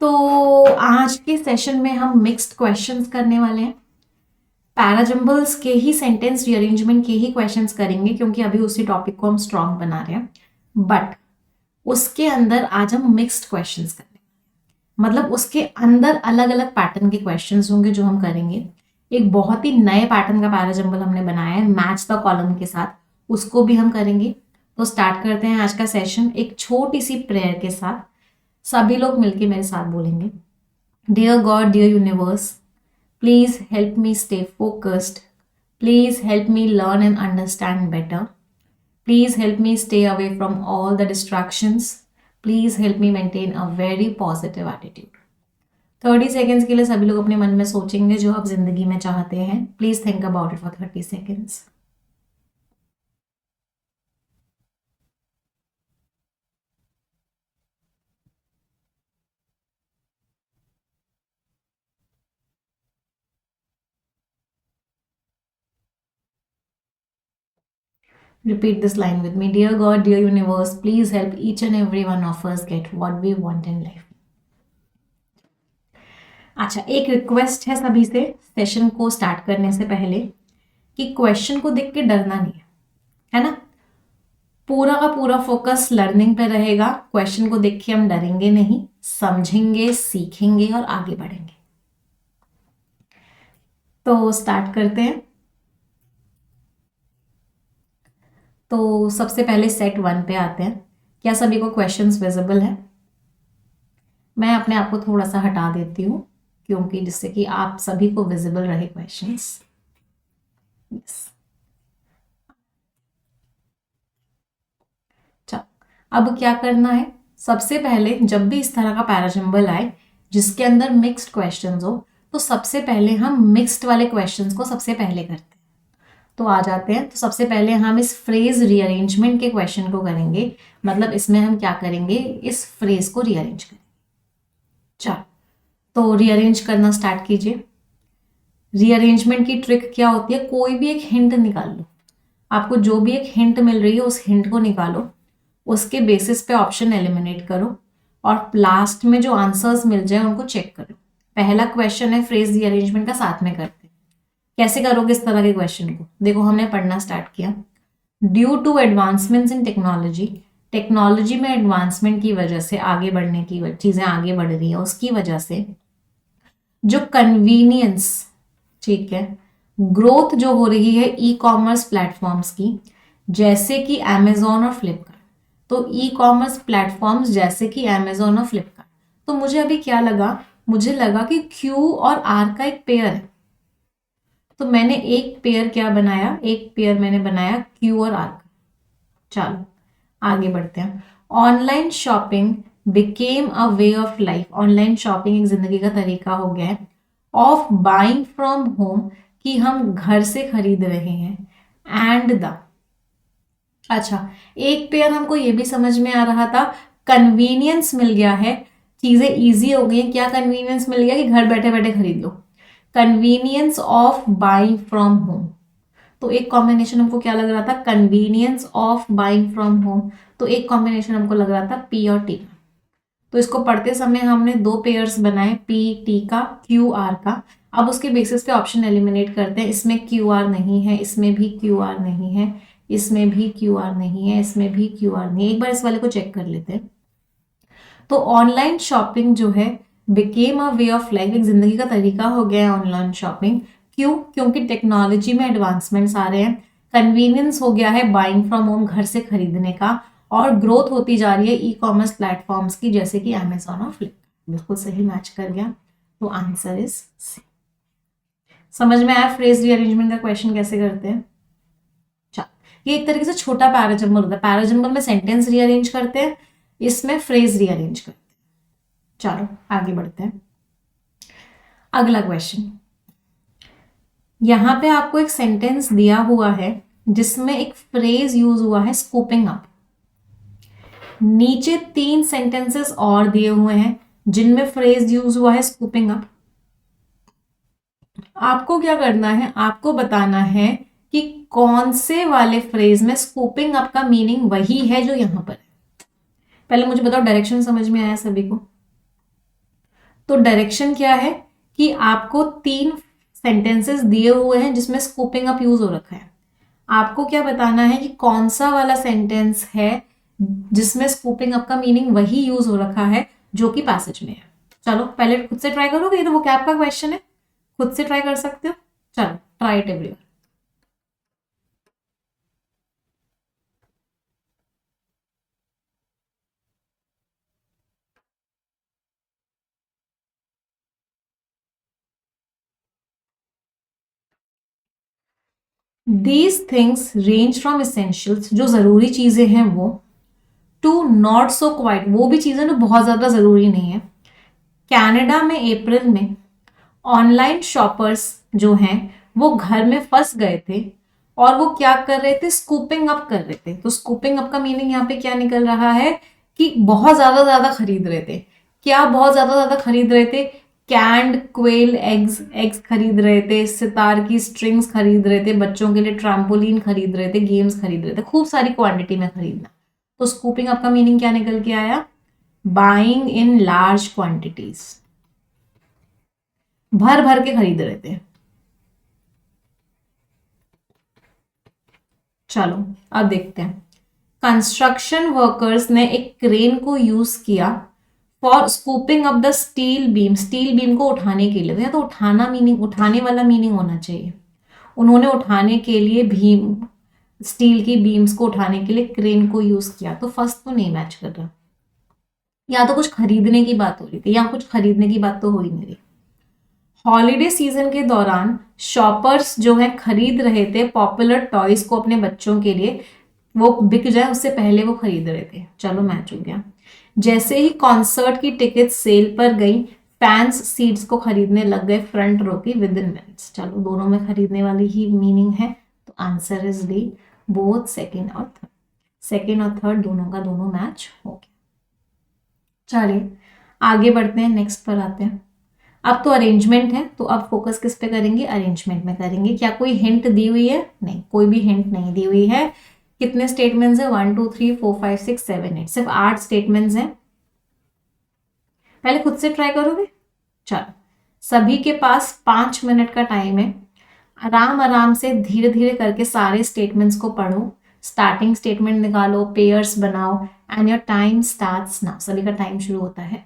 तो आज के सेशन में हम मिक्स्ड क्वेश्चंस करने वाले हैं। पैराजम्बल्स के ही सेंटेंस रीअरेंजमेंट के ही क्वेश्चंस करेंगे क्योंकि अभी उसी टॉपिक को हम स्ट्रॉन्ग बना रहे हैं, बट उसके अंदर आज हम मिक्स्ड क्वेश्चंस करेंगे। मतलब उसके अंदर अलग अलग पैटर्न के क्वेश्चंस होंगे जो हम करेंगे। एक बहुत ही नए पैटर्न का पैराजम्बल हमने बनाया है मैच द कॉलम के साथ, उसको भी हम करेंगे। तो स्टार्ट करते हैं आज का सेशन एक छोटी सी प्रेयर के साथ। सभी लोग मिलके मेरे साथ बोलेंगे, dear God, dear universe, please help me stay focused, please help me learn and understand better, please help me stay away from all the distractions, please help me maintain a very positive attitude. 30 seconds के लिए सभी लोग अपने मन में सोचेंगे जो आप जिंदगी में चाहते हैं। Please think about it for 30 seconds. Repeat this line with me. Dear God, dear universe, please help each and every one of us get what we want in life. अच्छा, एक रिक्वेस्ट है सभी से सेशन को start करने से पहले कि क्वेश्चन को देख के डरना नहीं है ना। पूरा का पूरा फोकस लर्निंग पे रहेगा। क्वेश्चन को देख के हम डरेंगे नहीं, समझेंगे, सीखेंगे और आगे बढ़ेंगे। तो स्टार्ट करते हैं। तो सबसे पहले सेट 1 पे आते हैं। क्या सभी को क्वेश्चंस विजिबल है? मैं अपने आप को थोड़ा सा हटा देती हूँ क्योंकि जिससे कि आप सभी को विजिबल रहे क्वेश्चंस। यस, चलो अब क्या करना है। सबसे पहले जब भी इस तरह का पैराजम्बल आए जिसके अंदर मिक्स्ड क्वेश्चंस हो, तो सबसे पहले हम मिक्स्ड वाले क्वेश्चंस को सबसे पहले करते हैं। तो आ जाते हैं। तो सबसे पहले हम इस फ्रेज रीअरेंजमेंट के क्वेश्चन को करेंगे। मतलब इसमें हम क्या करेंगे, इस फ्रेज को रीअरेंज करेंगे। चलो तो रीअरेंज करना स्टार्ट कीजिए। रीअरेंजमेंट की ट्रिक क्या होती है, कोई भी एक हिंट निकाल लो। आपको जो भी एक हिंट मिल रही है उस हिंट को निकालो, उसके बेसिस पे ऑप्शन एलिमिनेट करो और लास्ट में जो आंसर्स मिल जाए उनको चेक करो। पहला क्वेश्चन है फ्रेज रीअरेंजमेंट का, साथ में करते हैं। कैसे करोगे इस तरह के क्वेश्चन को? देखो, हमने पढ़ना स्टार्ट किया। Due to advancements in technology, technology में एडवांसमेंट की वजह से, आगे बढ़ने की चीजें आगे बढ़ रही है, उसकी वजह से जो कन्वीनियंस, ठीक है, ग्रोथ जो हो रही है ई कॉमर्स प्लेटफॉर्म्स की, जैसे कि अमेजोन और फ्लिपकार्ट। तो ई कॉमर्स प्लेटफॉर्म्स जैसे कि अमेजोन और फ्लिपकार्ट। तो मुझे अभी क्या लगा, मुझे लगा कि क्यू और आर का एक पेयर है। तो मैंने एक पेयर क्या बनाया, एक पेयर मैंने बनाया क्यू और आर का। चलो आगे बढ़ते हैं। Online shopping became a way of life. Online shopping एक जिंदगी का तरीका हो गया है। ऑफ बाइंग फ्रॉम होम, कि हम घर से खरीद रहे हैं। एंड द, अच्छा, एक पेयर हमको ये भी समझ में आ रहा था, कन्वीनियंस मिल गया है, चीजें इजी हो गई। क्या कन्वीनियंस मिल गया कि घर बैठे बैठे खरीद लो। Convenience of buying from home, तो एक कॉम्बिनेशन हमको क्या लग रहा था, convenience of buying from home. तो एक कॉम्बिनेशन हमको लग रहा था पी और टी। तो इसको पढ़ते समय हमने दो पेयर्स बनाए, पी टी का, क्यू आर का। अब उसके बेसिस पे ऑप्शन एलिमिनेट करते हैं। इसमें क्यू आर नहीं है, इसमें भी क्यू आर नहीं है, इसमें भी क्यू आर नहीं है, इसमें भी क्यू आर नहीं है। एक बार इस वाले को चेक कर लेते हैं। तो ऑनलाइन शॉपिंग जो है became a way of life, एक जिंदगी का तरीका हो गया है ऑनलाइन शॉपिंग। क्यों? क्योंकि टेक्नोलॉजी में एडवांसमेंट्स आ रहे हैं। कन्वीनियंस हो गया है बाइंग फ्रॉम होम, घर से खरीदने का। और ग्रोथ होती जा रही है ई कॉमर्स प्लेटफॉर्म्स की, जैसे कि अमेजोन और फ्लिपकार्ट। बिल्कुल सही मैच कर गया। तो आंसर इज सी। समझ में आया फ्रेज रीअरेंजमेंट का क्वेश्चन कैसे करते हैं? चलो, ये एक तरीके से छोटा पैराजम्बल होता है। पैराजम्बल में सेंटेंस रीअरेंज करते हैं, इसमें फ्रेज रीअरेंज करते हैं। चलो आगे बढ़ते हैं। अगला क्वेश्चन, यहां पे आपको एक सेंटेंस दिया हुआ है जिसमें एक फ्रेज यूज हुआ है, स्कूपिंग अप। नीचे 3 सेंटेंसेस और दिए हुए हैं जिनमें फ्रेज यूज हुआ है स्कूपिंग अप। आपको क्या करना है, आपको बताना है कि कौन से वाले फ्रेज में स्कूपिंग अप का मीनिंग वही है जो यहां पर है। पहले मुझे बताओ, डायरेक्शन समझ में आया सभी को? तो डायरेक्शन क्या है कि आपको 3 सेंटेंसेस दिए हुए हैं जिसमें स्कूपिंग अप यूज हो रखा है। आपको क्या बताना है कि कौन सा वाला सेंटेंस है जिसमें स्कूपिंग अप का मीनिंग वही यूज हो रखा है जो कि पैसेज में है। चलो पहले खुद से ट्राई करोगे, ये तो वो कैप का क्वेश्चन है, खुद से ट्राई कर सकते हो। चलो try it everyone. These things range from essentials, जो जरूरी चीजें हैं वो, टू नॉट सो क्वाइट, वो भी चीजें जो बहुत ज्यादा जरूरी नहीं है। कनाडा में अप्रैल में ऑनलाइन शॉपर्स जो हैं वो घर में फंस गए थे और वो क्या कर रहे थे, स्कूपिंग अप कर रहे थे। तो स्कूपिंग अप का मीनिंग यहाँ पे क्या निकल रहा है कि बहुत ज्यादा ज्यादा खरीद रहे थे। क्या बहुत ज्यादा ज्यादा खरीद रहे थे? कैंड क्वेल एग्स, एग्स खरीद रहे थे, सितार की स्ट्रिंग्स खरीद रहे थे, बच्चों के लिए ट्रैम्पोलिन खरीद रहे थे, गेम्स खरीद रहे थे, खूब सारी क्वांटिटी में खरीदना। तो स्कूपिंग अप का मीनिंग क्या निकल के आया? बाइंग इन लार्ज क्वांटिटीज, भर भर के खरीद रहे थे। चलो अब देखते हैं। कंस्ट्रक्शन वर्कर्स ने एक क्रेन को यूज किया for scooping up the steel beam, steel beam को उठाने के लिए। तो या तो उठाना मीनिंग, उठाने वाला मीनिंग होना चाहिए। उन्होंने उठाने के लिए भीम, स्टील की बीम्स को उठाने के लिए क्रेन को यूज किया। तो फर्स्ट तो नहीं मैच कर रहा, या तो कुछ खरीदने की बात हो रही थी, या कुछ खरीदने की बात तो हो ही नहीं रही। हॉलीडे सीजन के दौरान शॉपर्स जो है खरीद रहे थे पॉपुलर टॉयज को अपने बच्चों के लिए, वो बिक जाए उससे पहले वो खरीद रहे थे। चलो मैच हो गया। जैसे ही कॉन्सर्ट की टिकट सेल पर गई, फैंस सीट्स को खरीदने लग गए फ्रंट रो की विद इन मिनट्स। चलो दोनों में खरीदने वाली ही मीनिंग है, तो answer is D, both second और थर्ड। सेकेंड और थर्ड दोनों का दोनों मैच हो गया। चलिए आगे बढ़ते हैं, नेक्स्ट पर आते हैं। अब तो अरेंजमेंट है, तो अब फोकस किस पे करेंगे? अरेंजमेंट में करेंगे। क्या कोई हिंट दी हुई है? नहीं, कोई भी हिंट नहीं दी हुई है। कितने स्टेटमेंट्स हैं? 1 2 3 4 5 6 7 8, सिर्फ 8 स्टेटमेंट्स हैं। पहले खुद से ट्राई करोगे? चलो, सभी के पास 5 मिनट का टाइम है। आराम आराम से धीरे धीरे करके सारे स्टेटमेंट्स को पढ़ो, स्टार्टिंग स्टेटमेंट निकालो, पेयर्स बनाओ, and your time starts now. सभी का टाइम शुरू होता है।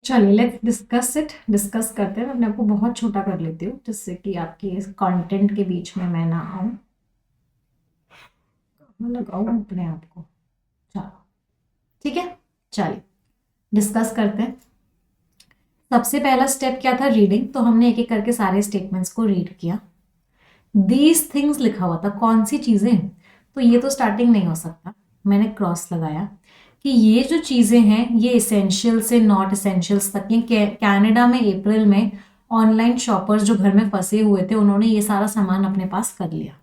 चलिए लेट्स डिस्कस करते हैं। मैं अपने आप को बहुत छोटा कर लेती हूँ जिससे कि आपके इस कंटेंट के बीच में मैं ना आऊँ, मैं लगाऊँ अपने आप को। चलो ठीक है, चलिए डिस्कस करते हैं। सबसे पहला स्टेप क्या था? रीडिंग। तो हमने एक एक करके सारे स्टेटमेंट्स को रीड किया। दीज थिंग्स लिखा हुआ था, कौन सी चीजें? तो ये तो स्टार्टिंग नहीं हो सकता, मैंने क्रॉस लगाया कि ये जो चीजें हैं ये इसेंशियल से नॉट इसेंशियल्स तक। ये कनाडा में अप्रैल में ऑनलाइन शॉपर्स जो घर में फंसे हुए थे उन्होंने ये सारा सामान अपने पास कर लिया।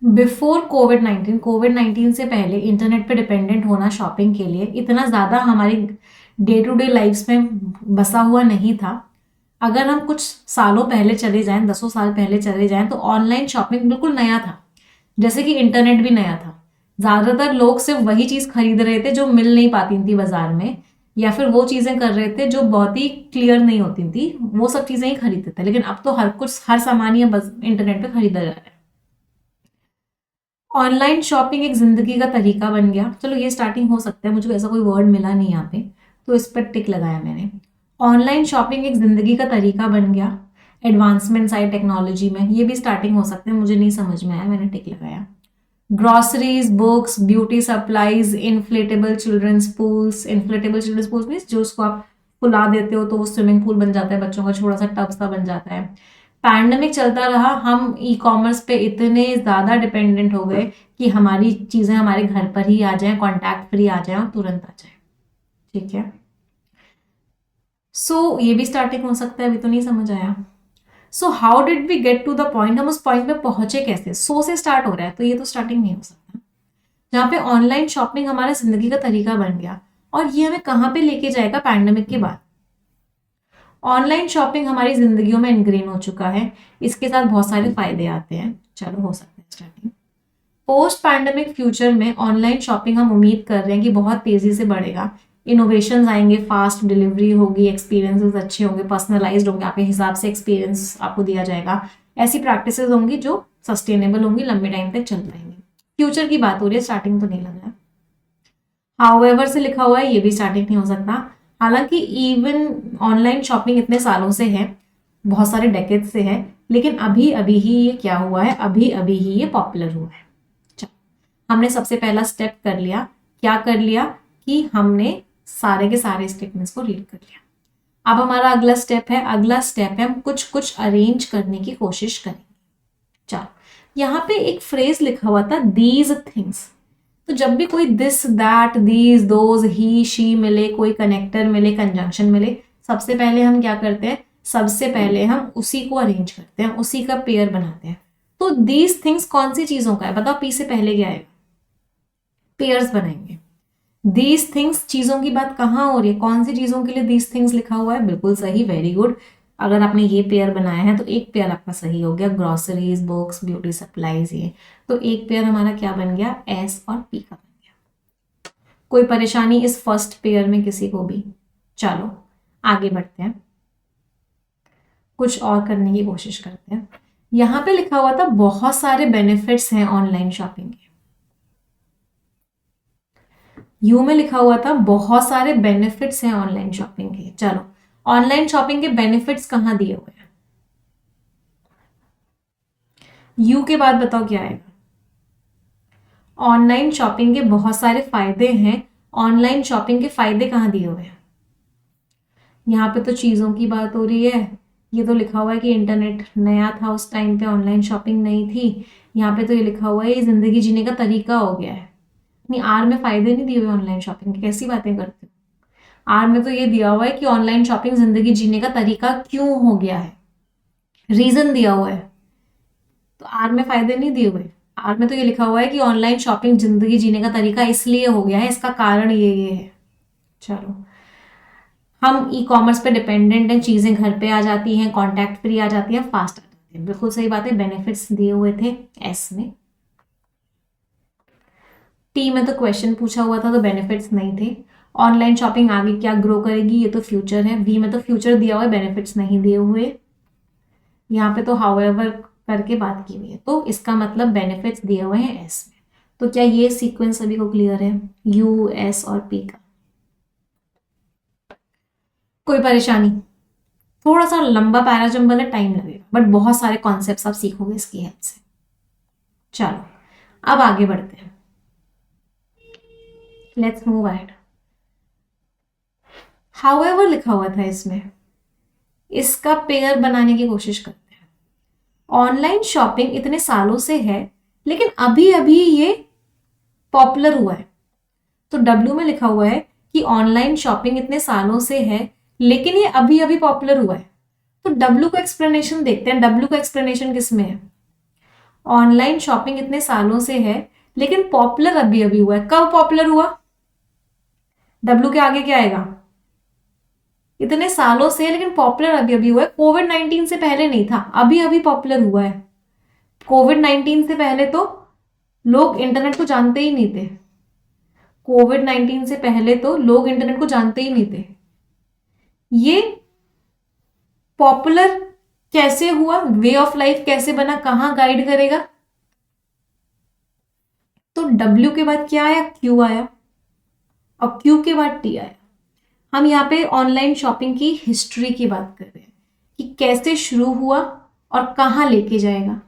बिफोर कोविड 19 से पहले इंटरनेट पे डिपेंडेंट होना शॉपिंग के लिए इतना ज़्यादा हमारी डे टू डे लाइफ्स में बसा हुआ नहीं था। अगर हम कुछ सालों पहले चले जाएं, 10 साल पहले चले जाएं, तो ऑनलाइन शॉपिंग बिल्कुल नया था, जैसे कि इंटरनेट भी नया था। ज़्यादातर लोग सिर्फ वही चीज़ खरीद रहे थे जो मिल नहीं पाती थी बाजार में, या फिर वो चीज़ें कर रहे थे जो बहुत ही क्लियर नहीं होती थी, वो सब चीज़ें ही खरीदते थे। लेकिन अब तो हर सामान ही बस इंटरनेट पे खरीदा जा रहा है। ऑनलाइन शॉपिंग एक जिंदगी का तरीका बन गया। चलो ये स्टार्टिंग हो सकता है, मुझे ऐसा कोई वर्ड मिला नहीं यहाँ पे तो इस पर टिक लगाया मैंने। ऑनलाइन शॉपिंग एक जिंदगी का तरीका बन गया। एडवांसमेंट्स आई टेक्नोलॉजी में, ये भी स्टार्टिंग हो सकते हैं, मुझे नहीं समझ में आया, मैंने टिक लगाया। Groceries, books, beauty supplies, inflatable children's pools. Inflatable children's pools means जो उसको आप फुला देते हो तो वो स्विमिंग पूल बन जाता है, बच्चों का छोटा सा टब सा बन जाता है। पैंडेमिक चलता रहा, हम ई कॉमर्स पे इतने ज़्यादा डिपेंडेंट हो गए कि हमारी चीज़ें हमारे घर पर ही आ जाएं, कॉन्टैक्ट फ्री आ जाएं और तुरंत आ जाएं। ठीक है, सो ये भी स्टार्टिंग हो सकता है, अभी तो नहीं समझ आया। So how did we get to the point? हम उस पॉइंट पे पहुंचे कैसे? सो से स्टार्ट हो रहा है तो ये तो स्टार्टिंग नहीं हो सकता। जहाँ पे ऑनलाइन शॉपिंग हमारे जिंदगी का तरीका बन गया, और ये हमें कहाँ पे लेके जाएगा पैंडेमिक के बाद? ऑनलाइन शॉपिंग हमारी जिंदगियों में इनग्रेन हो चुका है, इसके साथ बहुत सारे फायदे आते हैं। चलो हो सकता है स्टार्टिंग। पोस्ट पैंडेमिक फ्यूचर में ऑनलाइन शॉपिंग हम उम्मीद कर रहे हैं कि बहुत तेजी से बढ़ेगा। इनोवेशन आएंगे, फास्ट डिलीवरी होगी, एक्सपीरियंसेस अच्छे होंगे, पर्सनलाइज्ड होंगे, आपके हिसाब से एक्सपीरियंस आपको दिया जाएगा। ऐसी प्रैक्टिसेस होंगी जो सस्टेनेबल होंगी, लंबे टाइम तक चल पाएंगी। फ्यूचर की बात हो रही है, स्टार्टिंग तो नहीं लग रहा है। हाउएवर से लिखा हुआ है, ये भी स्टार्टिंग नहीं हो सकता। हालांकि इवन ऑनलाइन शॉपिंग इतने सालों से है, बहुत सारे डेकेड से है, लेकिन अभी अभी ही ये क्या हुआ है, अभी अभी ही ये पॉपुलर हुआ है। हमने सबसे पहला स्टेप कर लिया। क्या कर लिया? कि हमने सारे के सारे स्टेटमेंट्स को रीड कर लिया। अब हमारा अगला स्टेप है हम कुछ कुछ अरेंज करने की कोशिश करेंगे। चलो, यहाँ पे एक फ्रेज लिखा हुआ था, दीज थिंग्स। तो जब भी कोई this, that, these, those, he, she मिले, कोई कनेक्टर मिले, कंजंक्शन मिले, सबसे पहले हम क्या करते हैं? सबसे पहले हम उसी को अरेंज करते हैं, उसी का पेयर बनाते हैं। तो दीज थिंग्स कौन सी चीजों का है? बताओ, पी से पहले क्या आएगा? पेयर्स बनाएंगे। दीज थिंग्स चीजों की बात कहाँ हो रही है? कौन सी चीजों के लिए दीज थिंग्स लिखा हुआ है? बिल्कुल सही, वेरी गुड। अगर आपने ये पेयर बनाया है तो एक पेयर आपका सही हो गया, ग्रोसरीज, बुक्स, ब्यूटी सप्लाईज। ये तो एक पेयर हमारा क्या बन गया? एस और पी का बन गया। कोई परेशानी इस फर्स्ट पेयर में किसी को भी? चलो आगे बढ़ते हैं, कुछ और करने की कोशिश करते हैं। यहां पे लिखा हुआ था बहुत सारे बेनिफिट्स हैं ऑनलाइन शॉपिंग के। यू में लिखा हुआ था बहुत सारे बेनिफिट्स हैं ऑनलाइन शॉपिंग के। चलो, ऑनलाइन शॉपिंग के बेनिफिट्स कहाँ दिए हुए हैं? यू के बाद बताओ क्या आएगा? ऑनलाइन शॉपिंग के बहुत सारे फायदे हैं, ऑनलाइन शॉपिंग के फायदे कहाँ दिए हुए हैं? यहाँ पे तो चीज़ों की बात हो रही है। ये तो लिखा हुआ है कि इंटरनेट नया था उस टाइम पे, ऑनलाइन शॉपिंग नहीं थी। यहाँ पे तो ये लिखा हुआ है ये जिंदगी जीने का तरीका हो गया है। नहीं, आर में फायदे नहीं दिए हुए ऑनलाइन शॉपिंग के, कैसी बातें करते हो? आर में तो ये दिया हुआ है कि ऑनलाइन शॉपिंग जिंदगी जीने का तरीका क्यों हो गया है, रीजन दिया हुआ है। तो आर में फायदे नहीं दिए हुए। आर में तो ये लिखा हुआ है कि ऑनलाइन शॉपिंग जिंदगी जीने का तरीका इसलिए हो गया है, इसका कारण ये है। चलो, हम ई कॉमर्स पे डिपेंडेंट हैं, चीजें घर पे आ जाती हैं, कॉन्टैक्ट फ्री आ जाती है, फास्ट आ जाती है, बिल्कुल सही बात है। बेनिफिट्स दिए हुए थे एस में। टी में तो क्वेश्चन पूछा हुआ था तो बेनिफिट्स नहीं थे। ऑनलाइन शॉपिंग आगे क्या ग्रो करेगी, ये तो फ्यूचर है। वी में तो फ्यूचर दिया हुआ है, बेनिफिट्स नहीं दिए हुए। यहाँ पे तो हाउएवर करके बात की हुई है, तो इसका मतलब बेनिफिट्स दिए हुए हैं एस में। तो क्या ये सीक्वेंस सभी को क्लियर है? यू, एस और पी का। कोई परेशानी? थोड़ा सा लंबा पैराजंबल है, टाइम लगेगा, बट बहुत सारे कॉन्सेप्ट्स आप सीखोगे इसकी हेल्प से। चलो अब आगे बढ़ते हैं, लेट्स मूव अहेड। हाउएवर लिखा हुआ था इसमें, इसका पेयर बनाने की कोशिश करते हैं। ऑनलाइन शॉपिंग इतने सालों से है, लेकिन अभी अभी ये पॉपुलर हुआ है। तो डब्ल्यू में लिखा हुआ है कि ऑनलाइन शॉपिंग इतने सालों से है, लेकिन ये अभी अभी पॉपुलर हुआ है। तो डब्ल्यू का एक्सप्लेनेशन देखते हैं। डब्ल्यू का एक्सप्लेनेशन किसमें है? ऑनलाइन शॉपिंग इतने सालों से है, लेकिन पॉपुलर अभी अभी हुआ है। कब पॉपुलर हुआ? डब्ल्यू के आगे क्या आएगा? इतने सालों से, लेकिन पॉपुलर अभी अभी हुआ है। कोविड-19 से पहले नहीं था, अभी अभी पॉपुलर हुआ है। कोविड-19 से पहले तो लोग इंटरनेट को जानते ही नहीं थे। कोविड-19 से पहले तो लोग इंटरनेट को जानते ही नहीं थे। ये पॉपुलर कैसे हुआ? वे ऑफ लाइफ कैसे बना? कहां गाइड करेगा? तो डब्ल्यू के बाद क्या आया? क्यू आया, और क्यू के बाद टी आया। हम यहाँ पे ऑनलाइन शॉपिंग की हिस्ट्री की बात कर रहे हैं कि कैसे शुरू हुआ और कहां लेके जाएगा।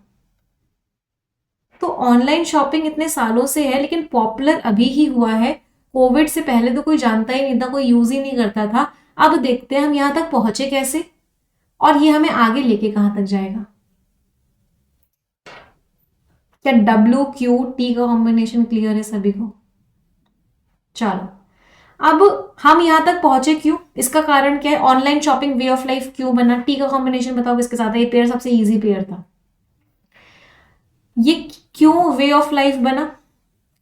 तो ऑनलाइन शॉपिंग इतने सालों से है, लेकिन पॉपुलर अभी ही हुआ है। कोविड से पहले तो कोई जानता ही नहीं था, कोई यूज ही नहीं करता था। अब देखते हैं हम यहां तक पहुंचे कैसे, और ये हमें आगे लेके कहां तक जाएगा। क्या डब्ल्यू क्यू टी का कॉम्बिनेशन क्लियर है सभी को? चलो अब हम यहां तक पहुंचे क्यों, इसका कारण क्या है? Online shopping way of life क्यों बना? टी का कॉम्बिनेशन बताओ किसके साथ है? ये पेयर सबसे इजी पेयर था। ये क्यों वे ऑफ लाइफ बना?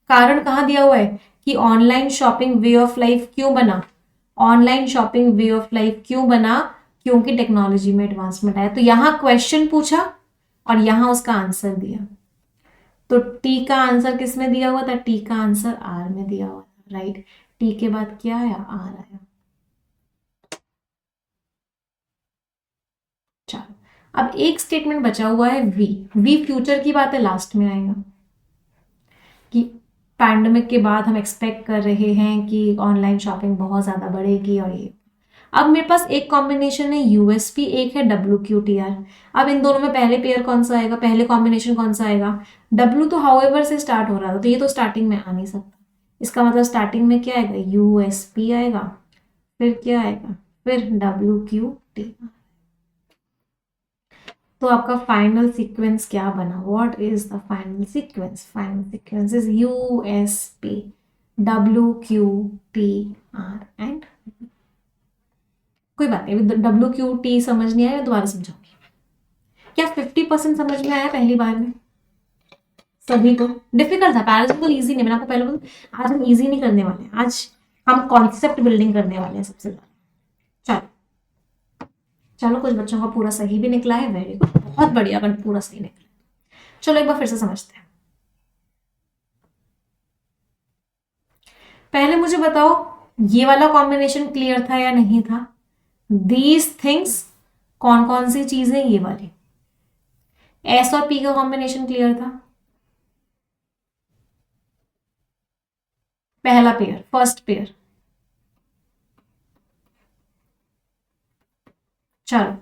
कारण कहां दिया हुआ है कि online shopping way of life क्यों बना? Online shopping way of life क्यों बना? क्योंकि टेक्नोलॉजी में एडवांसमेंट आया। तो यहां क्वेश्चन पूछा और यहां उसका आंसर दिया। तो टी का आंसर किस में दिया हुआ था? टी का आंसर आर में दिया हुआ था, राइट। टी के बाद क्या आया? आर आया। चलो अब एक स्टेटमेंट बचा हुआ है वी। वी फ्यूचर की बात है, लास्ट में आएगा कि पैंडेमिक के बाद हम एक्सपेक्ट कर रहे हैं कि ऑनलाइन शॉपिंग बहुत ज़्यादा बढ़ेगी। और ये अब मेरे पास एक कॉम्बिनेशन है यूएसपी, एक है डब्ल्यू क्यू टी आर। अब इन दोनों में पहले पेयर कौन सा आएगा? पहले कॉम्बिनेशन कौन सा आएगा? डब्ल्यू तो हाउएवर से स्टार्ट हो रहा था, तो ये तो स्टार्टिंग में आ नहीं सकता। इसका मतलब स्टार्टिंग में क्या आएगा? यूएसपी आएगा, फिर क्या आएगा? फिर डब्ल्यू क्यू टी आर। तो आपका फाइनल सीक्वेंस क्या बना? What is the final sequence? Final sequence is USP, W Q T are and. कोई बात नहीं, अभी डब्ल्यू क्यू टी समझ नहीं आया, दोबारा समझाऊंगी। क्या 50% समझ में आया पहली बार में सभी को? डिफिकल्ट था, पैराजंबल इजी नहीं। मैंने आपको पहले बोला आज हम इजी नहीं करने वाले हैं, आज हम कॉन्सेप्ट बिल्डिंग करने वाले हैं सबसे ज्यादा। चलो चलो, कुछ बच्चों का पूरा सही भी निकला है, वेरी गुड, बहुत बढ़िया अगर पूरा सही निकला। चलो एक बार फिर से समझते हैं। पहले मुझे बताओ ये वाला कॉम्बिनेशन क्लियर था या नहीं था? दीज थिंग्स कौन कौन सी चीजें? ये वाली एस और पी का कॉम्बिनेशन क्लियर था। पहला पेयर, फर्स्ट पेयर। चलो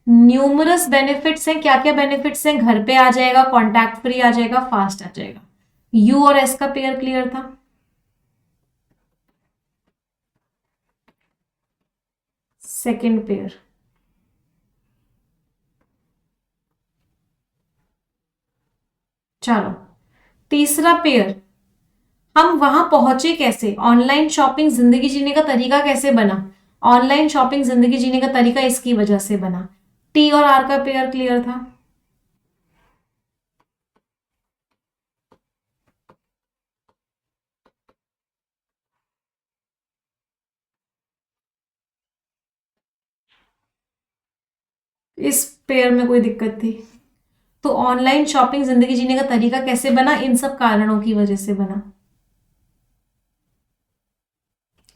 न्यूमरस बेनिफिट्स हैं। क्या क्या बेनिफिट्स हैं? घर पे आ जाएगा, कॉन्टैक्ट फ्री आ जाएगा, फास्ट आ जाएगा। यू और एस का पेयर क्लियर था। सेकंड पेयर, चलो तीसरा पेयर। हम वहां पहुंचे कैसे? ऑनलाइन शॉपिंग जिंदगी जीने का तरीका कैसे बना? ऑनलाइन शॉपिंग जिंदगी जीने का तरीका इसकी वजह से बना। टी और आर का पेयर क्लियर था। इस पेयर में कोई दिक्कत थी? तो ऑनलाइन शॉपिंग जिंदगी जीने का तरीका कैसे बना? इन सब कारणों की वजह से बना।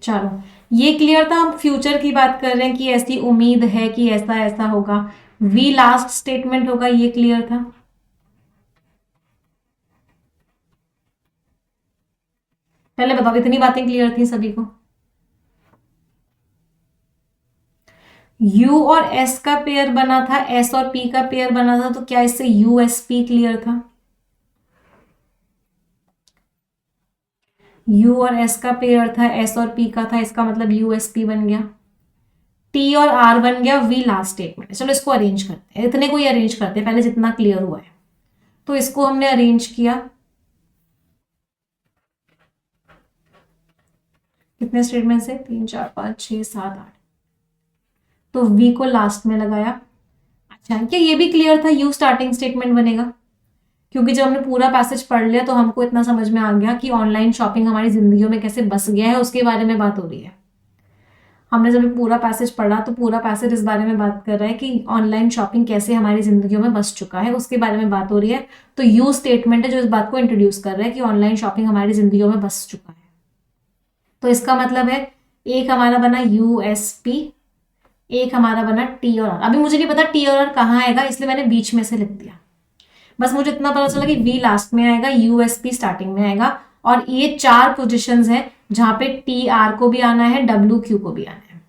चलो ये क्लियर था। हम फ्यूचर की बात कर रहे हैं कि ऐसी उम्मीद है कि ऐसा ऐसा होगा। वी लास्ट स्टेटमेंट होगा, ये क्लियर था। पहले बताओ इतनी बातें क्लियर थी सभी को? U और S का पेयर बना था, S और P का पेयर बना था, तो क्या इससे USP क्लियर था? U और S का पेयर था, S और P का था, इसका मतलब USP बन गया। T और R बन गया, V लास्ट स्टेटमेंट है। चलो इसको अरेंज करते हैं, इतने को ही अरेंज करते हैं पहले जितना क्लियर हुआ है। तो इसको हमने अरेंज किया, कितने स्टेटमेंट से? 3 4 5 6 7 8। तो V को लास्ट में लगाया। अच्छा, क्या ये भी क्लियर था U स्टार्टिंग स्टेटमेंट बनेगा? क्योंकि जब हमने पूरा पैसेज पढ़ लिया तो हमको इतना समझ में आ गया कि ऑनलाइन शॉपिंग हमारी जिंदगियों में कैसे बस गया है, उसके बारे में बात हो रही है। हमने जब पूरा पैसेज पढ़ा तो पूरा पैसेज इस बारे में बात कर रहा है कि ऑनलाइन शॉपिंग कैसे हमारी जिंदगियों में बस चुका है, उसके बारे में बात हो रही है। तो यू स्टेटमेंट है जो इस बात को इंट्रोड्यूस कर रहा है कि ऑनलाइन शॉपिंग हमारी जिंदगियों में बस चुका है। तो इसका मतलब है एक हमारा बना यूएसपी, एक हमारा बना टी और आर। अभी मुझे नहीं पता टी और आर कहाँ आएगा, इसलिए मैंने बीच में से लिख दिया। बस मुझे इतना पता चला कि वी लास्ट में आएगा, यूएसपी स्टार्टिंग में आएगा, और ये 4 पोजिशन है जहां पे टी आर को भी आना है, डब्ल्यू क्यू को भी आना है।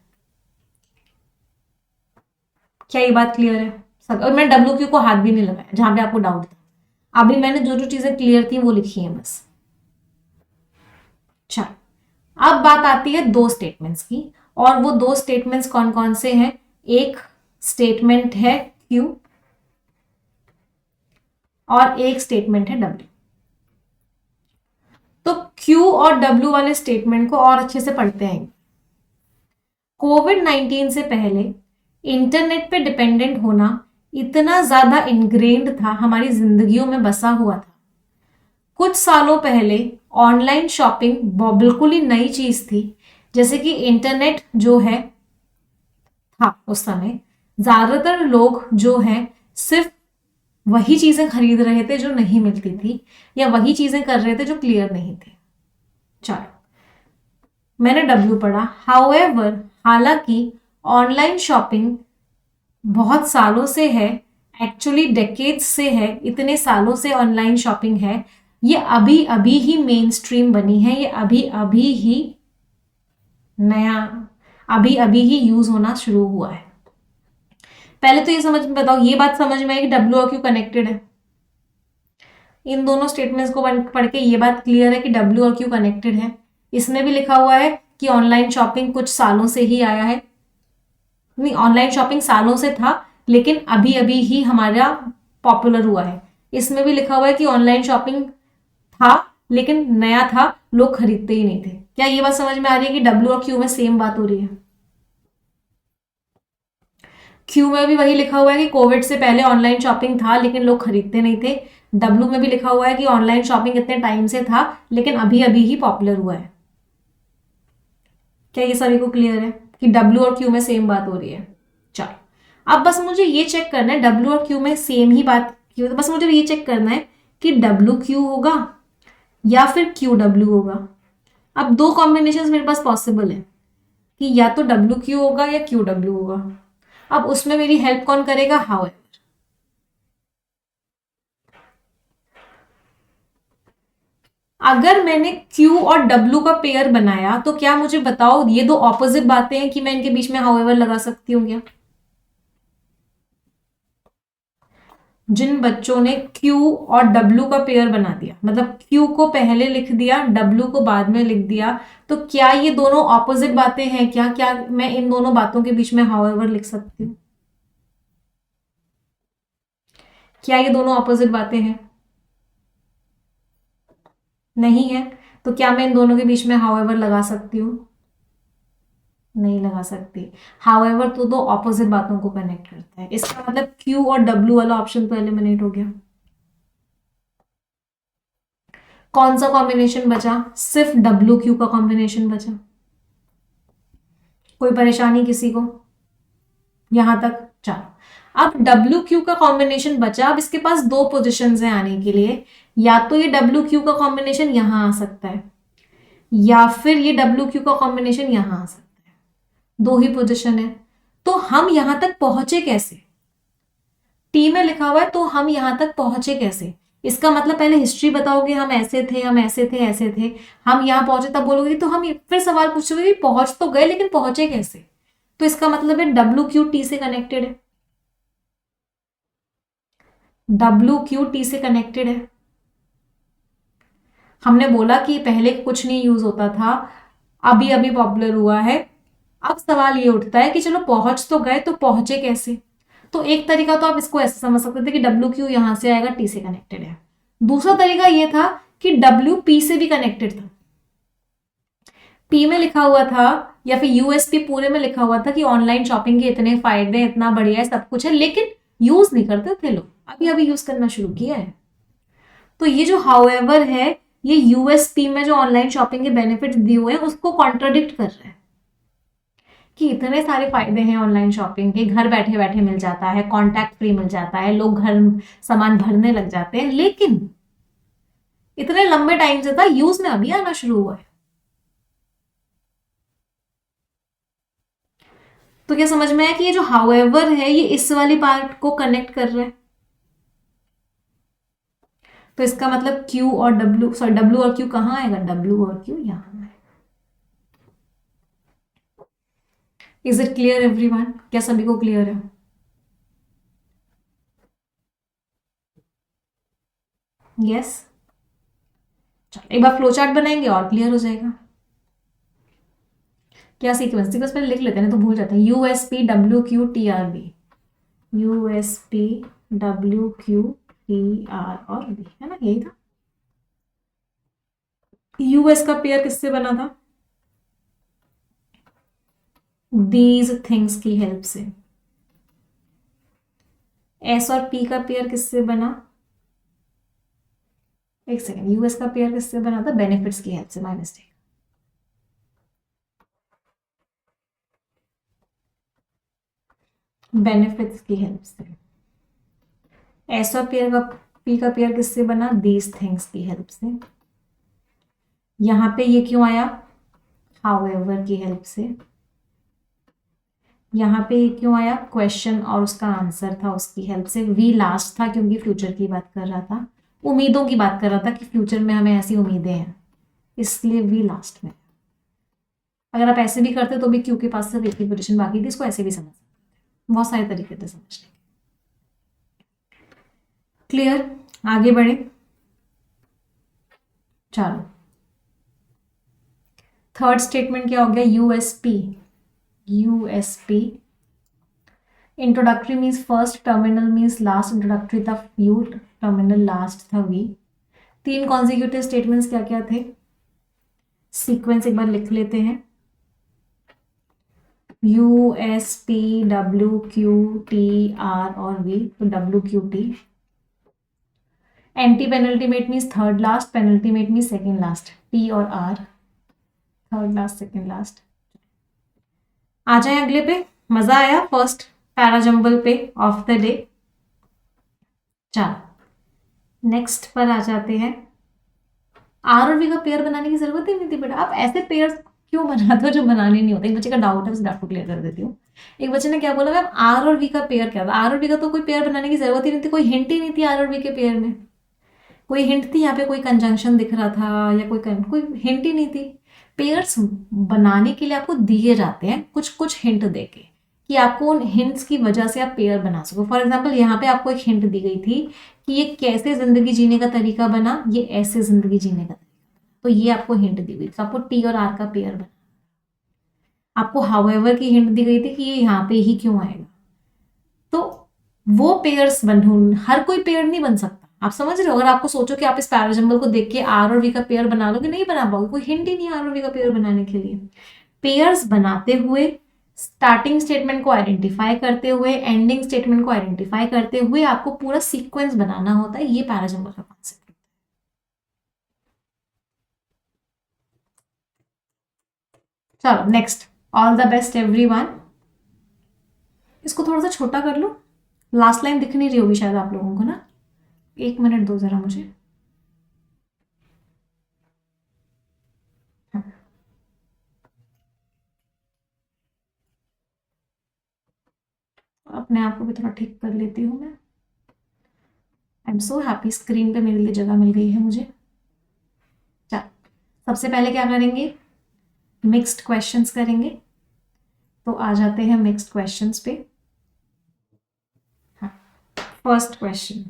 क्या ये बात क्लियर है सब? और मैं डब्ल्यू क्यू को हाथ भी नहीं लगाया जहां पे आपको डाउट था। अभी मैंने जो जो चीजें क्लियर थी वो लिखी है बस। चलो, अब बात आती है 2 स्टेटमेंट्स की, और वो 2 स्टेटमेंट्स कौन कौन से हैं? एक स्टेटमेंट है क्यू और एक स्टेटमेंट है डब्ल्यू। तो क्यू और डब्ल्यू वाले स्टेटमेंट को और अच्छे से पढ़ते हैं। कोविड-19 से पहले इंटरनेट पे डिपेंडेंट होना इतना ज्यादा इनग्रेन्ड था, हमारी जिंदगियों में बसा हुआ था। कुछ सालों पहले ऑनलाइन शॉपिंग बिल्कुल ही नई चीज थी। जैसे कि इंटरनेट जो है था उस समय, ज्यादातर लोग जो है सिर्फ वही चीजें खरीद रहे थे जो नहीं मिलती थी, या वही चीजें कर रहे थे जो क्लियर नहीं थे। चलो, मैंने डब्ल्यू पढ़ा। हाउएवर, हालांकि ऑनलाइन शॉपिंग बहुत सालों से है, एक्चुअली डेकेड्स से है, इतने सालों से ऑनलाइन शॉपिंग है, ये अभी अभी ही मेन स्ट्रीम बनी है, ये अभी अभी ही नया, अभी अभी ही यूज होना शुरू हुआ है। पहले तो ये समझ में बताओ, ये बात समझ में आई कि डब्ल्यू और क्यू कनेक्टेड है। इन दोनों स्टेटमेंट्स को पढ़ के ये बात क्लियर है कि डब्ल्यू और क्यू कनेक्टेड है। इसमें भी लिखा हुआ है कि ऑनलाइन शॉपिंग कुछ सालों से ही आया है। नहीं, ऑनलाइन शॉपिंग सालों से था लेकिन अभी अभी ही हमारा पॉपुलर हुआ है। इसमें भी लिखा हुआ है कि ऑनलाइन शॉपिंग था लेकिन नया था, लोग खरीदते ही नहीं थे। क्या ये बात समझ में आ रही है कि डब्ल्यू और क्यू में सेम बात हो रही है? क्यू में भी वही लिखा हुआ है कि कोविड से पहले ऑनलाइन शॉपिंग था लेकिन लोग खरीदते नहीं थे। डब्ल्यू में भी लिखा हुआ है कि ऑनलाइन शॉपिंग इतने टाइम से था लेकिन अभी अभी ही पॉपुलर हुआ है। क्या ये सभी को क्लियर है कि डब्ल्यू और क्यू में सेम बात हो रही है? चलो, अब बस मुझे ये चेक करना है डब्ल्यू और क्यू में सेम ही बात की, तो बस मुझे ये चेक करना है कि डब्ल्यू क्यू होगा या फिर क्यू डब्ल्यू होगा। अब 2 कॉम्बिनेशन मेरे पास पॉसिबल है कि या तो डब्ल्यू क्यू होगा या क्यू डब्ल्यू होगा। अब उसमें मेरी हेल्प कौन करेगा? हाउएवर। अगर मैंने Q और W का पेयर बनाया तो क्या मुझे बताओ, ये 2 ऑपोजिट बातें हैं कि मैं इनके बीच में हाउएवर लगा सकती हूँ क्या? जिन बच्चों ने Q और W का पेयर बना दिया, मतलब Q को पहले लिख दिया, W को बाद में लिख दिया, तो क्या ये दोनों ऑपोजिट बातें हैं क्या? क्या मैं इन दोनों बातों के बीच में हाउएवर लिख सकती हूँ? क्या ये दोनों ऑपोजिट बातें हैं? नहीं है। तो क्या मैं इन दोनों के बीच में हाउएवर लगा सकती हूँ? नहीं लगा सकती। हाउएवर तो 2 ऑपोजिट बातों को कनेक्ट करता है। इसका मतलब Q और W वाला ऑप्शन तो एलिमिनेट हो गया। कौन सा कॉम्बिनेशन बचा? सिर्फ WQ का कॉम्बिनेशन बचा। कोई परेशानी किसी को यहां तक? चलो, अब WQ का कॉम्बिनेशन बचा। अब इसके पास 2 पोजिशन है आने के लिए, या तो ये WQ का कॉम्बिनेशन यहां आ सकता है या फिर ये WQ का कॉम्बिनेशन यहां आ सकता है। 2 ही पोजिशन है। तो हम यहां तक पहुंचे कैसे? टी में लिखा हुआ है तो हम यहां तक पहुंचे कैसे? इसका मतलब पहले हिस्ट्री बताओगे, हम ऐसे थे, हम ऐसे थे, ऐसे थे, हम यहां पहुंचे, तब बोलोगे तो हम फिर सवाल पूछोगे कि पहुंच तो गए लेकिन पहुंचे कैसे? तो इसका मतलब है डब्ल्यू क्यू टी से कनेक्टेड है, डब्ल्यू क्यू टी से कनेक्टेड है। हमने बोला कि पहले कुछ नहीं यूज होता था, अभी अभी पॉपुलर हुआ है। अब सवाल ये उठता है कि चलो पहुंच तो गए, तो पहुंचे कैसे? तो एक तरीका तो आप इसको ऐसे समझ सकते थे कि डब्ल्यू क्यू यहां से आएगा, टी से कनेक्टेड है। दूसरा तरीका ये था कि डब्ल्यू पी से भी कनेक्टेड था, पी में लिखा हुआ था या फिर यूएसपी पूरे में लिखा हुआ था कि ऑनलाइन शॉपिंग के इतने फायदे, इतना बढ़िया है, सब कुछ है, लेकिन यूज नहीं करते थे लोग, अभी अभी यूज करना शुरू किया है। तो ये जो हाउएवर है, ये यूएसपी में जो ऑनलाइन शॉपिंग के बेनिफिट्स दिए हुए हैं उसको कॉन्ट्राडिक्ट कर रहा है कि इतने सारे फायदे हैं ऑनलाइन शॉपिंग के, घर बैठे बैठे मिल जाता है, कॉन्टैक्ट फ्री मिल जाता है, लोग घर सामान भरने लग जाते हैं, लेकिन इतने लंबे टाइम से था, यूज में अभी आना शुरू हुआ है। तो क्या समझ में आया कि ये जो हाउएवर है ये इस वाली पार्ट को कनेक्ट कर रहा है? तो इसका मतलब Q और W, सॉरी W और Q कहाँ आएगा? W और Q यहां है। Is it clear everyone? क्या सभी को क्लियर है? यस। चलो एक बार फ्लो चार्ट बनाएंगे और क्लियर हो जाएगा। क्या सीक्वेंस, सीक्वेंस पहले लिख लेते हैं तो भूल जाते हैं। USP W Q T R B, USP W Q T R और बी, है ना, यही था। यूएस का पेयर किससे बना था? दीज थिंग्स की हेल्प से। एस और पी का पेयर किससे बना? एक सेकेंड, यूएस का पेयर किससे बना था? बेनिफिट्स की हेल्प से, माय मिस्टेक। बेनिफिट्स की हेल्प से। एस और पेयर का, पी का पेयर किससे बना? दीज थिंग्स की हेल्प से। यहां पे ये क्यों आया? हाउएवर की हेल्प से। यहाँ पे ये क्यों आया? क्वेश्चन और उसका आंसर था उसकी हेल्प से। वी लास्ट था क्योंकि फ्यूचर की बात कर रहा था, उम्मीदों की बात कर रहा था कि फ्यूचर में हमें ऐसी उम्मीदें हैं, इसलिए वी लास्ट में। अगर आप ऐसे भी करते तो भी क्यू के पास सिर्फ एक ही पोजिशन बाकी थी, इसको ऐसे भी समझ सकते, बहुत सारे तरीके थे समझने के। क्लियर? आगे बढ़े। चलो थर्ड स्टेटमेंट क्या हो गया? USP, USP introductory means first, terminal means last, introductory था यू, टर्मिनल लास्ट था वी। तीन कॉन्जिक्यूटिव स्टेटमेंट्स क्या क्या थे? सीक्वेंस एक बार लिख लेते हैं। U S P W Q T R और वी, तो W Q T. Antepenultimate means third last, penultimate means second last, T और R, third last second last. आ जाए अगले पे। मजा आया फर्स्ट पैराजंबल पे ऑफ द डे? चलो नेक्स्ट पर आ जाते हैं। आर और वी का पेयर बनाने की जरूरत ही नहीं थी बेटा, आप ऐसे पेयर क्यों बनाते हो जो बनाने नहीं होते? एक बच्चे का डाउट है, उस डाउट को क्लियर कर देती हूँ। एक बच्चे ने क्या बोला, मैम आर और वी का पेयर क्या था? आर और वी का तो कोई पेयर बनाने की जरूरत ही नहीं थी, कोई हिंट ही नहीं थी आर और वी के पेयर में। कोई हिंट थी यहाँ पे? कोई कंजंक्शन दिख रहा था या कोई हिंट ही नहीं थी। पेयर्स बनाने के लिए आपको दिए जाते हैं कुछ कुछ हिंट देके, कि आपको उन हिंट्स की वजह से आप पेयर बना सको। फॉर एग्जाम्पल यहाँ पे आपको एक हिंट दी गई थी कि ये कैसे जिंदगी जीने का तरीका बना, ये ऐसे जिंदगी जीने का तरीका, तो ये आपको हिंट दी गई, तो आपको टी और आर का पेयर बना। आपको हाउएवर की हिंट दी गई थी कि ये यहाँ पे ही क्यों आएगा, तो वो पेयर्स बन, हर कोई पेयर नहीं बन सकता, आप समझ रहे हो? अगर आपको सोचो कि आप इस पैराजंबल को देख के आर और वी का पेयर बना लोगे, नहीं बना पाओगे, कोई हिंट ही नहीं आर और वी का पेयर बनाने के लिए। पेयर्स बनाते हुए, स्टार्टिंग स्टेटमेंट को आइडेंटिफाई करते हुए, एंडिंग स्टेटमेंट को आइडेंटिफाई करते हुए आपको पूरा सीक्वेंस बनाना होता है, ये पैराजंबल का कॉन्सेप्ट। चलो next, all the best everyone. इसको थोड़ा सा छोटा कर लो, लास्ट लाइन दिख नहीं रही होगी शायद आप लोगों को ना। एक मिनट दो जरा मुझे। अपने आप को भी थोड़ा ठीक कर लेती हूँ मैं। I am so happy, screen पे मेरे लिए जगह मिल गई है मुझे। चल सबसे पहले क्या करेंगे? मिक्स्ड क्वेश्चंस करेंगे। तो आ जाते हैं मिक्स्ड क्वेश्चंस पे। हाँ, फर्स्ट क्वेश्चन,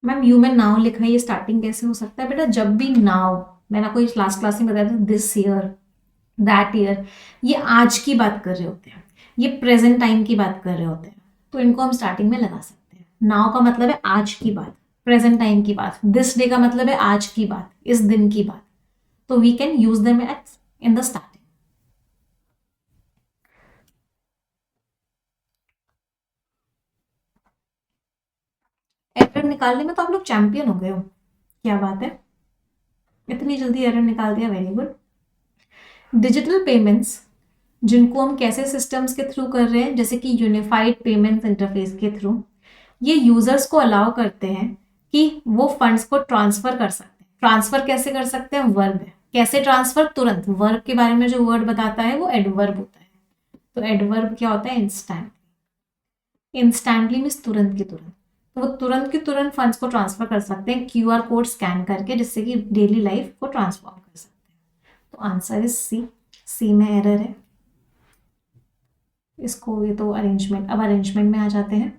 मैम यू में नाउ लिखा है, ये स्टार्टिंग कैसे हो सकता है बेटा? जब भी नाउ, मैंने आपको इस लास्ट क्लास में बताया था, दिस ईयर, दैट ईयर, ये आज की बात कर रहे होते हैं, ये प्रेजेंट टाइम की बात कर रहे होते हैं, तो इनको हम स्टार्टिंग में लगा सकते हैं। नाउ का मतलब है आज की बात, प्रेजेंट टाइम की बात। दिस डे का मतलब है आज की बात, इस दिन की बात। तो we can use them at in the starting. Error निकालने में तो आप लोग चैंपियन हो गए हो, क्या बात है, इतनी जल्दी एरर निकाल दिया, वेरी गुड। डिजिटल पेमेंट्स जिनको हम कैसे सिस्टम्स के थ्रू कर रहे हैं, जैसे कि यूनिफाइड पेमेंट्स इंटरफेस के थ्रू, ये यूजर्स को अलाउ करते हैं कि वो फंड्स को ट्रांसफर कर सकते हैं। ट्रांसफर कैसे कर सकते हैं? वर्ब है। कैसे ट्रांसफर? तुरंत। वर्ब के बारे में जो वर्ड बताता है वो एडवर्ब होता है। तो एडवर्ब क्या होता है? इंस्टेंट। इंस्टेंटली मीन्स तुरंत की तुरंत। तो वो तुरंत की तुरंत फंड्स को ट्रांसफर कर सकते हैं क्यूआर कोड स्कैन करके, जिससे कि डेली लाइफ को ट्रांसफॉर्म कर सकते हैं। तो आंसर इज सी। सी में एरर है। इसको, ये तो अरेंजमेंट, अब अरेंजमेंट में आ जाते हैं।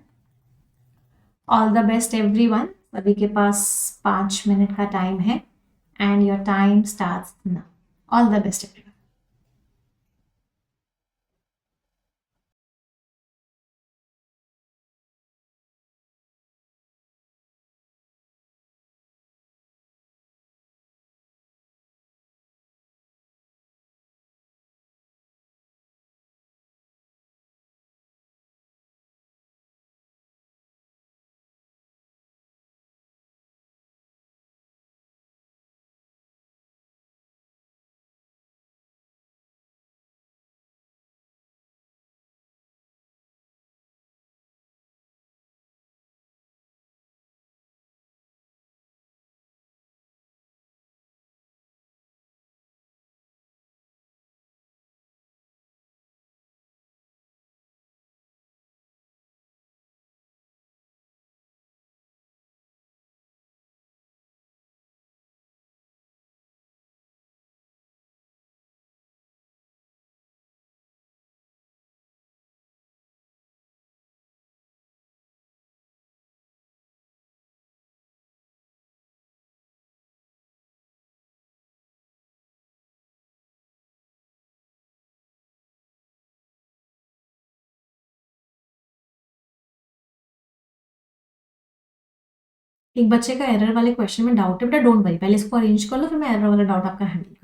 ऑल द बेस्ट एवरीवन, सभी के पास 5 मिनट का टाइम है and your time starts now. All the best everyone. एक बच्चे का एरर वाले क्वेश्चन में डाउट है बेटा, डोंट वरी, पहले इसको अरेंज कर लो, फिर मैं एरर वाला डाउट आपका हैंडल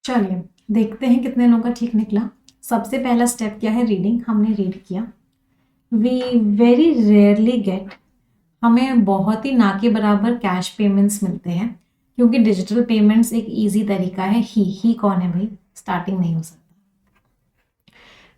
चलिए देखते हैं कितने लोगों का ठीक निकला। सबसे पहला स्टेप क्या है, रीडिंग। हमने रीड किया। वी वेरी रेयरली गेट, हमें बहुत ही ना के बराबर कैश पेमेंट्स मिलते हैं, क्योंकि डिजिटल पेमेंट्स एक इजी तरीका है। ही कौन है भाई, स्टार्टिंग नहीं हो सकता।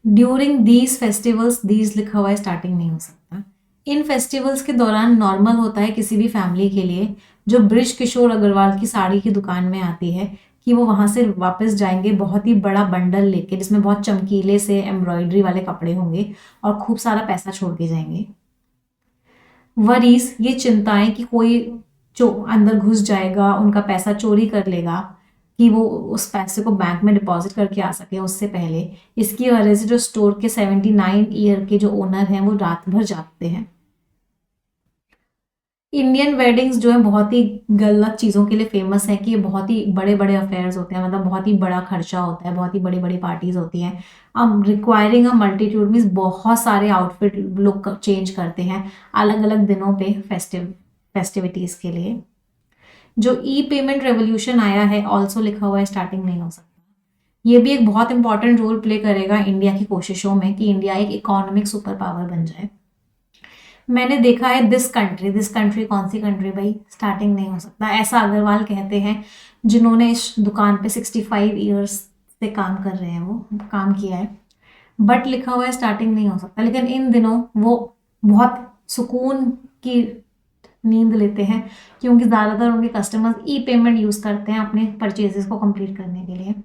ड्यूरिंग दीज फेस्टिवल्स, दीज लिखा हुआ है, स्टार्टिंग नहीं हो सकता। इन फेस्टिवल्स के दौरान नॉर्मल होता है किसी भी फैमिली के लिए जो ब्रिज किशोर अग्रवाल की साड़ी की दुकान में आती है कि वो वहां से वापस जाएंगे बहुत ही बड़ा बंडल लेके, जिसमें बहुत चमकीले से एम्ब्रॉयडरी वाले कपड़े होंगे और खूब सारा पैसा छोड़ के जाएंगे। वरीज, ये चिंताएं कि कोई जो अंदर घुस जाएगा, उनका पैसा चोरी कर लेगा, कि वो उस पैसे को बैंक में डिपॉजिट करके आ सके उससे पहले। इसकी वजह से जो स्टोर के 79 ईयर के जो ओनर हैं वो रात भर जागते हैं। इंडियन वेडिंग्स जो है बहुत ही गलत चीज़ों के लिए फेमस है कि ये बहुत ही बड़े बड़े अफेयर्स होते हैं, मतलब बहुत ही बड़ा खर्चा होता है, बहुत ही बड़ी बड़ी पार्टीज होती हैं। अब रिक्वायरिंग अ मल्टीट्यूड मीन्स बहुत सारे आउटफिट लोग चेंज करते हैं अलग अलग दिनों पे फेस्टिविटीज़ के लिए। जो ई पेमेंट रेवोल्यूशन आया है, ऑल्सो लिखा हुआ है, स्टार्टिंग नहीं हो सकता। ये भी एक बहुत इंपॉर्टेंट रोल प्ले करेगा इंडिया की कोशिशों में कि इंडिया एक इकोनॉमिक सुपर पावर बन जाए। मैंने देखा है दिस कंट्री कौन सी कंट्री भाई, स्टार्टिंग नहीं हो सकता। ऐसा अग्रवाल कहते हैं जिन्होंने इस दुकान पे 65 ईयर्स से काम कर रहे हैं, वो काम किया है। बट लिखा हुआ है, स्टार्टिंग नहीं हो सकता। लेकिन इन दिनों वो बहुत सुकून की नींद लेते हैं, क्योंकि ज़्यादातर उनके कस्टमर्स ई पेमेंट यूज़ करते हैं अपने परचेजेस को कंप्लीट करने के लिए।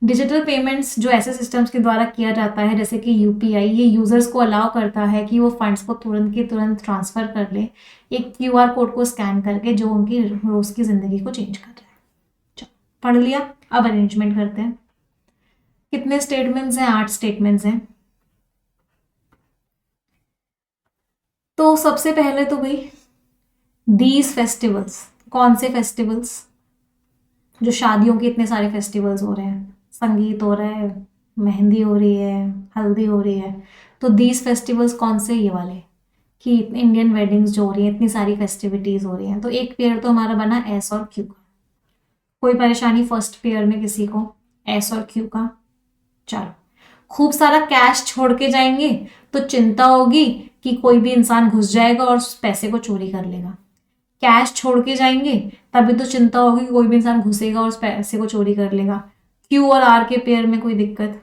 डिजिटल पेमेंट्स जो ऐसे सिस्टम्स के द्वारा किया जाता है जैसे कि यूपीआई, ये यूजर्स को अलाउ करता है कि वो फंड्स को तुरंत के तुरंत ट्रांसफर कर ले एक क्यूआर कोड को स्कैन करके, जो उनकी रोज की जिंदगी को चेंज कर रहा है। चलो, पढ़ लिया। अब अरेंजमेंट करते हैं। कितने स्टेटमेंट्स हैं, 8 स्टेटमेंट्स हैं। तो सबसे पहले तो भाई दीज फेस्टिवल्स, कौन से फेस्टिवल्स, जो शादियों के इतने सारे फेस्टिवल्स हो रहे हैं, संगीत हो रहा है, मेहंदी हो रही है, हल्दी हो रही है, तो दीज फेस्टिवल्स कौन से, ये वाले कि इंडियन वेडिंग्स जो हो रही है, इतनी सारी फेस्टिविटीज हो रही हैं। तो एक पेयर तो हमारा बना एस और क्यू का। कोई परेशानी फर्स्ट पेयर में किसी को, एस और क्यू का। चलो, खूब सारा कैश छोड़ के जाएंगे तो चिंता होगी कि कोई भी इंसान घुस जाएगा और उस पैसे को चोरी कर लेगा। कैश छोड़ के जाएंगे तभी तो चिंता होगी कि कोई भी इंसान घुसेगा और उस पैसे को चोरी कर लेगा। क्यू और आर के पेयर में कोई दिक्कत।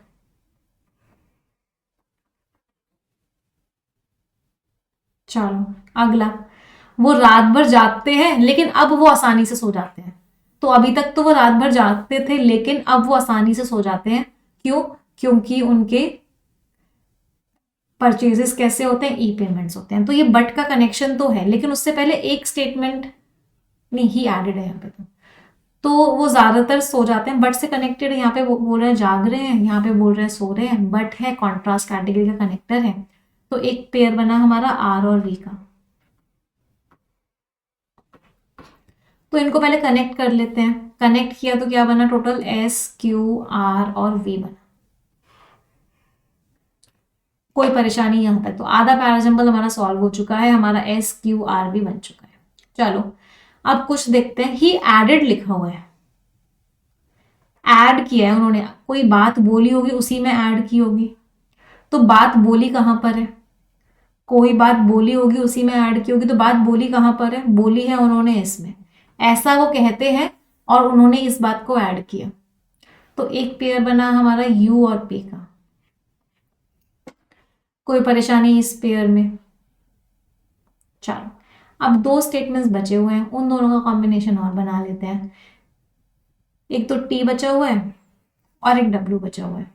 चलो अगला, वो रात भर जागते हैं लेकिन अब वो आसानी से सो जाते हैं। तो अभी तक तो वो रात भर जागते थे लेकिन अब वो आसानी से सो जाते हैं। क्यों? क्योंकि उनके परचेजेस कैसे होते हैं, ई पेमेंट्स होते हैं। तो ये बट का कनेक्शन तो है, लेकिन उससे पहले एक स्टेटमेंट नहीं ही एडेड है यहाँ पे। तो वो ज्यादातर सो जाते हैं, बट से कनेक्टेड। यहाँ पे वो बोल रहे हैं जाग रहे हैं, यहाँ पे बोल रहे हैं सो रहे हैं, बट है कॉन्ट्रास्ट कैटेगरी का कनेक्टर है। तो एक पेयर बना हमारा आर और वी का। तो इनको पहले कनेक्ट कर लेते हैं। कनेक्ट किया तो क्या बना, टोटल एस क्यू आर और वी बना। कोई परेशानी यहाँ तक, तो आधा पैराजम्बल हमारा सॉल्व हो चुका है, हमारा एस क्यू आर भी बन चुका है। चलो अब कुछ देखते हैं। ही एडेड लिखा हुआ है, ऐड किया है उन्होंने, कोई बात बोली होगी उसी में ऐड की होगी। तो बात बोली कहां पर है, कोई बात बोली होगी उसी में ऐड की होगी। तो बात बोली कहां पर है, बोली है उन्होंने इसमें, ऐसा वो कहते हैं और उन्होंने इस बात को ऐड किया। तो एक पेयर बना हमारा यू और पी का। कोई परेशानी इस पेयर में। चलो अब दो स्टेटमेंट्स बचे हुए हैं, उन दोनों का कॉम्बिनेशन और बना लेते हैं। एक तो टी बचा हुआ है और एक डब्ल्यू बचा हुआ है।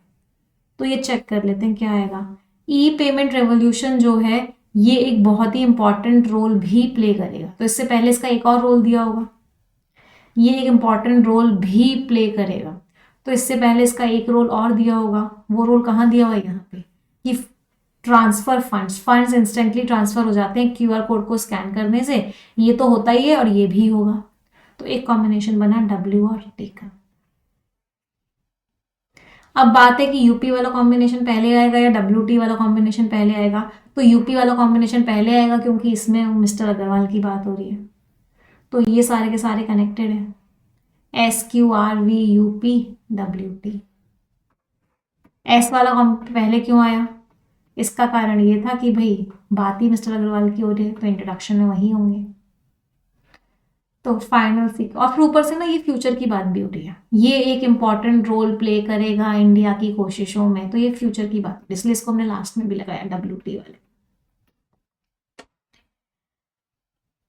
तो ये चेक कर लेते हैं क्या आएगा। ई पेमेंट रेवोल्यूशन जो है ये एक बहुत ही इंपॉर्टेंट रोल भी प्ले करेगा। तो इससे पहले इसका एक और रोल दिया होगा, ये एक इंपॉर्टेंट रोल भी प्ले करेगा। तो इससे पहले इसका एक रोल और दिया होगा। वो रोल कहाँ दिया हुआ है, यहाँ पे, कि ट्रांसफर फंड्स इंस्टेंटली ट्रांसफर हो जाते हैं क्यूआर कोड को स्कैन करने से। ये तो होता ही है और ये भी होगा। तो एक कॉम्बिनेशन बना डब्ल्यू और टी का। अब बात है कि यूपी वाला कॉम्बिनेशन पहले आएगा या डब्ल्यू वाला कॉम्बिनेशन पहले आएगा। तो यूपी वाला कॉम्बिनेशन पहले आएगा क्योंकि इसमें मिस्टर अग्रवाल की बात हो रही है। तो ये सारे के सारे कनेक्टेड हैं। SQRVUPWT। एस वाला पहले क्यों आया? इसका कारण ये था कि भाई बात ही मिस्टर अग्रवाल की हो रही है, तो इंट्रोडक्शन में वही होंगे। तो फाइनल सीख, और फिर ऊपर से ना ये फ्यूचर की बात भी हो रही है, ये एक इम्पॉर्टेंट रोल प्ले करेगा इंडिया की कोशिशों में, तो ये फ्यूचर की बात, इसलिए इसको हमने लास्ट में भी लगाया WT वाले।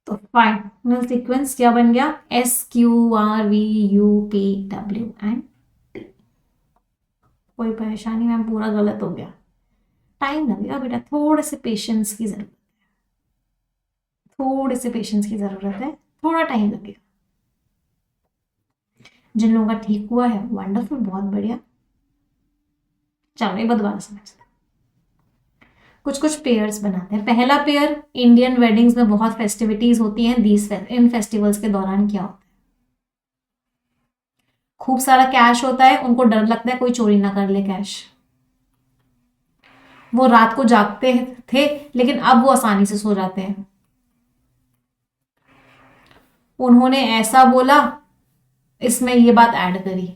तो फाइनल सीक्वेंस क्या बन गया? SQRVUPW and T। कोई परेशानी मैम? पूरा गलत हो गया। टाइम लगेगा बेटा, थोड़े से पेशेंस की जरूरत है, थोड़े से पेशेंस की जरूरत है, थोड़ा टाइम लगेगा। जिन लोगों का ठीक हुआ है वंडरफुल, बहुत बढ़िया। चलो एक बार दोबारा समझते हैं। कुछ कुछ पेयर्स बनाते हैं। पहला पेयर, इंडियन वेडिंग्स में बहुत फेस्टिविटीज होती हैं, इन फेस्टिवल्स के दौरान क्या होता है? खूब सारा कैश होता है, उनको डर लगता है कोई चोरी ना कर ले कैश। वो रात को जागते थे लेकिन अब वो आसानी से सो जाते हैं। उन्होंने ऐसा बोला, इसमें ये बात ऐड करी,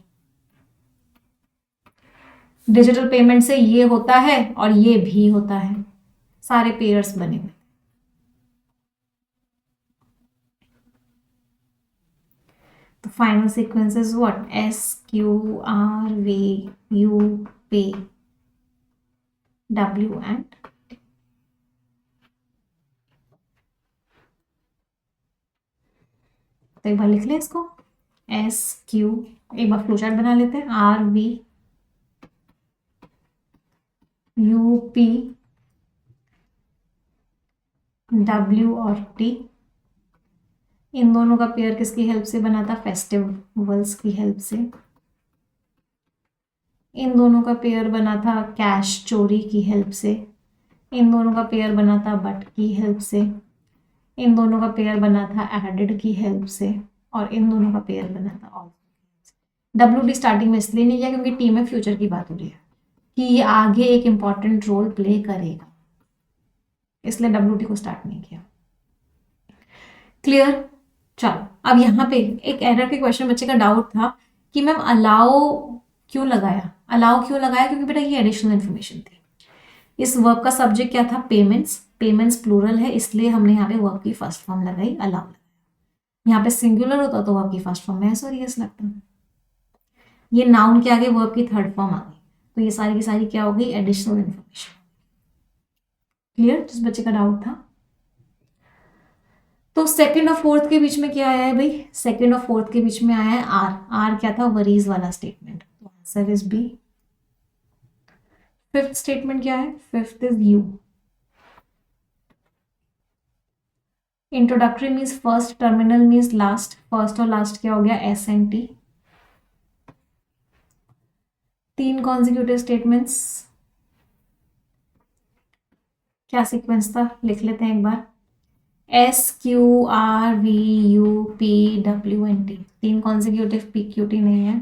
डिजिटल पेमेंट से ये होता है और ये भी होता है, सारे पेयर्स बने हुए। तो final sequence is what? SQRVUPW and तो एक बार लिख लें इसको, SQ, एक बार फ्लो चार्ट बना लेते हैं, RVUPW और T। इन दोनों का पेयर किसकी हेल्प से बना था? फेस्टिवल्स की हेल्प से। इन दोनों का पेयर बना था कैश चोरी की हेल्प से। इन दोनों का पेयर बना था बट की हेल्प से। इन दोनों का पेयर बना था एडेड की हेल्प से। और इन दोनों का पेयर बना था ऑल। WT स्टार्टिंग में इसलिए नहीं किया क्योंकि टी में फ्यूचर की बात हो रही है कि ये आगे एक इंपॉर्टेंट रोल प्ले करेगा, इसलिए WT को स्टार्ट नहीं किया। क्लियर? चलो अब यहाँ पे एक एरर के क्वेश्चन बच्चे का डाउट था कि मैम अलाउ क्यों लगाया? अलाउ क्यों लगाया? क्योंकि बेटा ये एडिशनल इन्फॉर्मेशन थी। इस वर्ब का सब्जेक्ट क्या था? पेमेंट्स। पेमेंट्स प्लूरल है, इसलिए हमने यहाँ पे वर्ब की फर्स्ट फॉर्म लगाई, अलाउ लगाया। यहाँ पे सिंगुलर होता तो वर्ब की फर्स्ट फॉर्म में एस और यस लगता। ये नाउन के आगे वर्ब की थर्ड फॉर्म आ गई, तो ये सारी की सारी क्या हो गई? Additional information. क्लियर? जिस बच्चे का डाउट था। तो सेकंड और फोर्थ के बीच में क्या आया है भाई? सेकंड और फोर्थ के बीच में आया है आर। आर क्या था? वरीज वाला स्टेटमेंट, तो answer is B. Fifth statement क्या है? Fifth is U. Introductory means first, terminal means last. First और लास्ट क्या हो गया? S and T. 3 consecutive statements, क्या सीक्वेंस था? लिख लेते हैं एक बार, SQRVUPWNT। 3 कॉन्जिक्यूटिव, PQT नहीं है,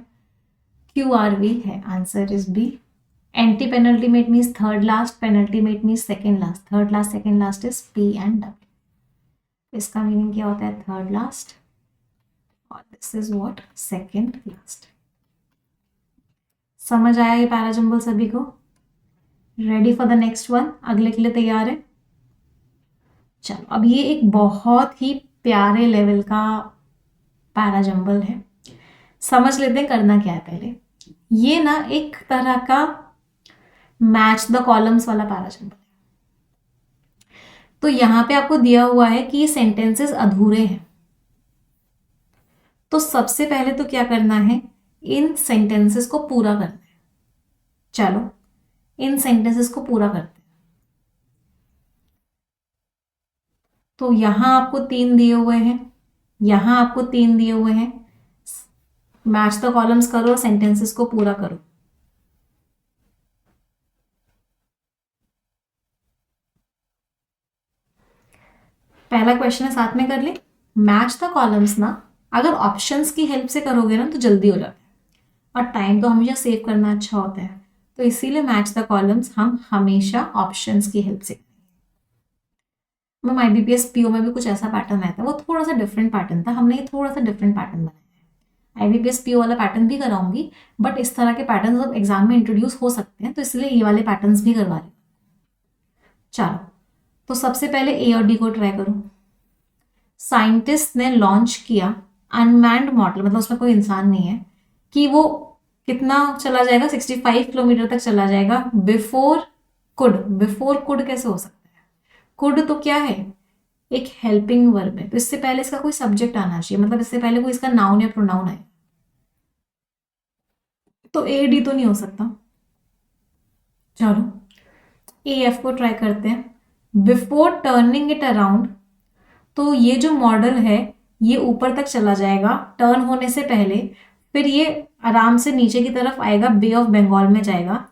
QRV है। Answer is B. Antepenultimate means third last, penultimate means second last. Third last second last is P and W। इसका मीनिंग क्या होता है? थर्ड लास्ट, और this is what? Second last. समझ आया ये पैराजंबल सभी को? Ready for the next one? अगले के लिए तैयार है? चलो अब ये एक बहुत ही प्यारे लेवल का पैराजंबल है, समझ लेते हैं करना क्या है पहले। ये ना एक तरह का मैच द कॉलम्स वाला पैराजंबल है। तो यहां पे आपको दिया हुआ है कि ये सेंटेंसेस अधूरे हैं, तो सबसे पहले तो क्या करना है? इन सेंटेंसेस को पूरा करना है। चलो इन सेंटेंसेस को पूरा करते हैं। तो यहां आपको 3 दिए हुए हैं, यहां आपको 3 दिए हुए हैं। मैच द कॉलम्स करो और सेंटेंसेस को पूरा करो। पहला क्वेश्चन है, साथ में कर ले। मैच द कॉलम्स ना अगर ऑप्शंस की हेल्प से करोगे ना तो जल्दी हो जाता है, और टाइम तो हमेशा सेव करना अच्छा होता है, तो इसीलिए मैच द कॉलम्स हम हमेशा ऑप्शंस की हेल्प से करेंगे। मैम IBPS PO में भी कुछ ऐसा पैटर्न आया था, वो थोड़ा सा डिफरेंट पैटर्न था, हमने ये थोड़ा सा डिफरेंट पैटर्न बनाया है। IBPS PO वाला पैटर्न भी कराऊंगी, बट इस तरह के पैटर्न अब एग्जाम में इंट्रोड्यूस हो सकते हैं, तो इसलिए ये वाले पैटर्न्स भी करवा रही हूँ। चलो, तो सबसे पहले ए और डी को ट्राई करो। साइंटिस्ट ने लॉन्च किया अनमैन्ड मॉडल, मतलब उसमें कोई इंसान नहीं है, कि वो कितना चला जाएगा, 65 किलोमीटर तक चला जाएगा बिफोर कुड। बिफोर कुड कैसे हो सकता है? कुड तो क्या है, एक हेल्पिंग वर्ब है, तो इससे पहले इसका कोई सब्जेक्ट आना चाहिए, मतलब इससे पहले कोई इसका नाउन या प्रोनाउन आए, तो ए डी तो नहीं हो सकता। चलो, ए एफ को ट्राई करते हैं। बिफोर टर्निंग इट अराउंड, तो ये जो मॉडल है ये ऊपर तक चला जाएगा टर्न होने से पहले, फिर ये आराम से नीचे की तरफ आएगा, बे ऑफ बंगाल में जाएगा।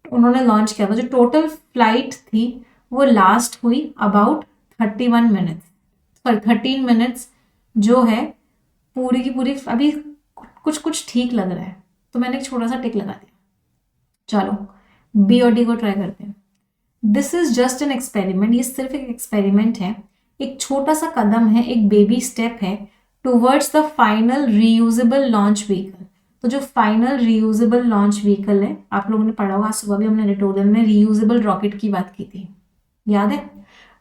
उन्होंने लॉन्च किया था, जो टोटल फ्लाइट थी वो लास्ट हुई अबाउट 31 मिनट्स, सॉरी 13 मिनट्स जो है पूरी की पूरी। अभी कुछ कुछ ठीक लग रहा है तो मैंने एक छोटा सा टिक लगा दिया। चलो, बी और डी को ट्राई करते हैं। This is just an experiment, ये सिर्फ एक एक्सपेरिमेंट है, एक छोटा सा कदम है, एक बेबी स्टेप है towards the final reusable launch vehicle. तो जो फाइनल रीयूजेबल लॉन्च व्हीकल है, आप लोगों ने पढ़ा होगा, सुबह भी हमने एडिटोरियल में रीयूजेबल रॉकेट की बात की थी, याद है?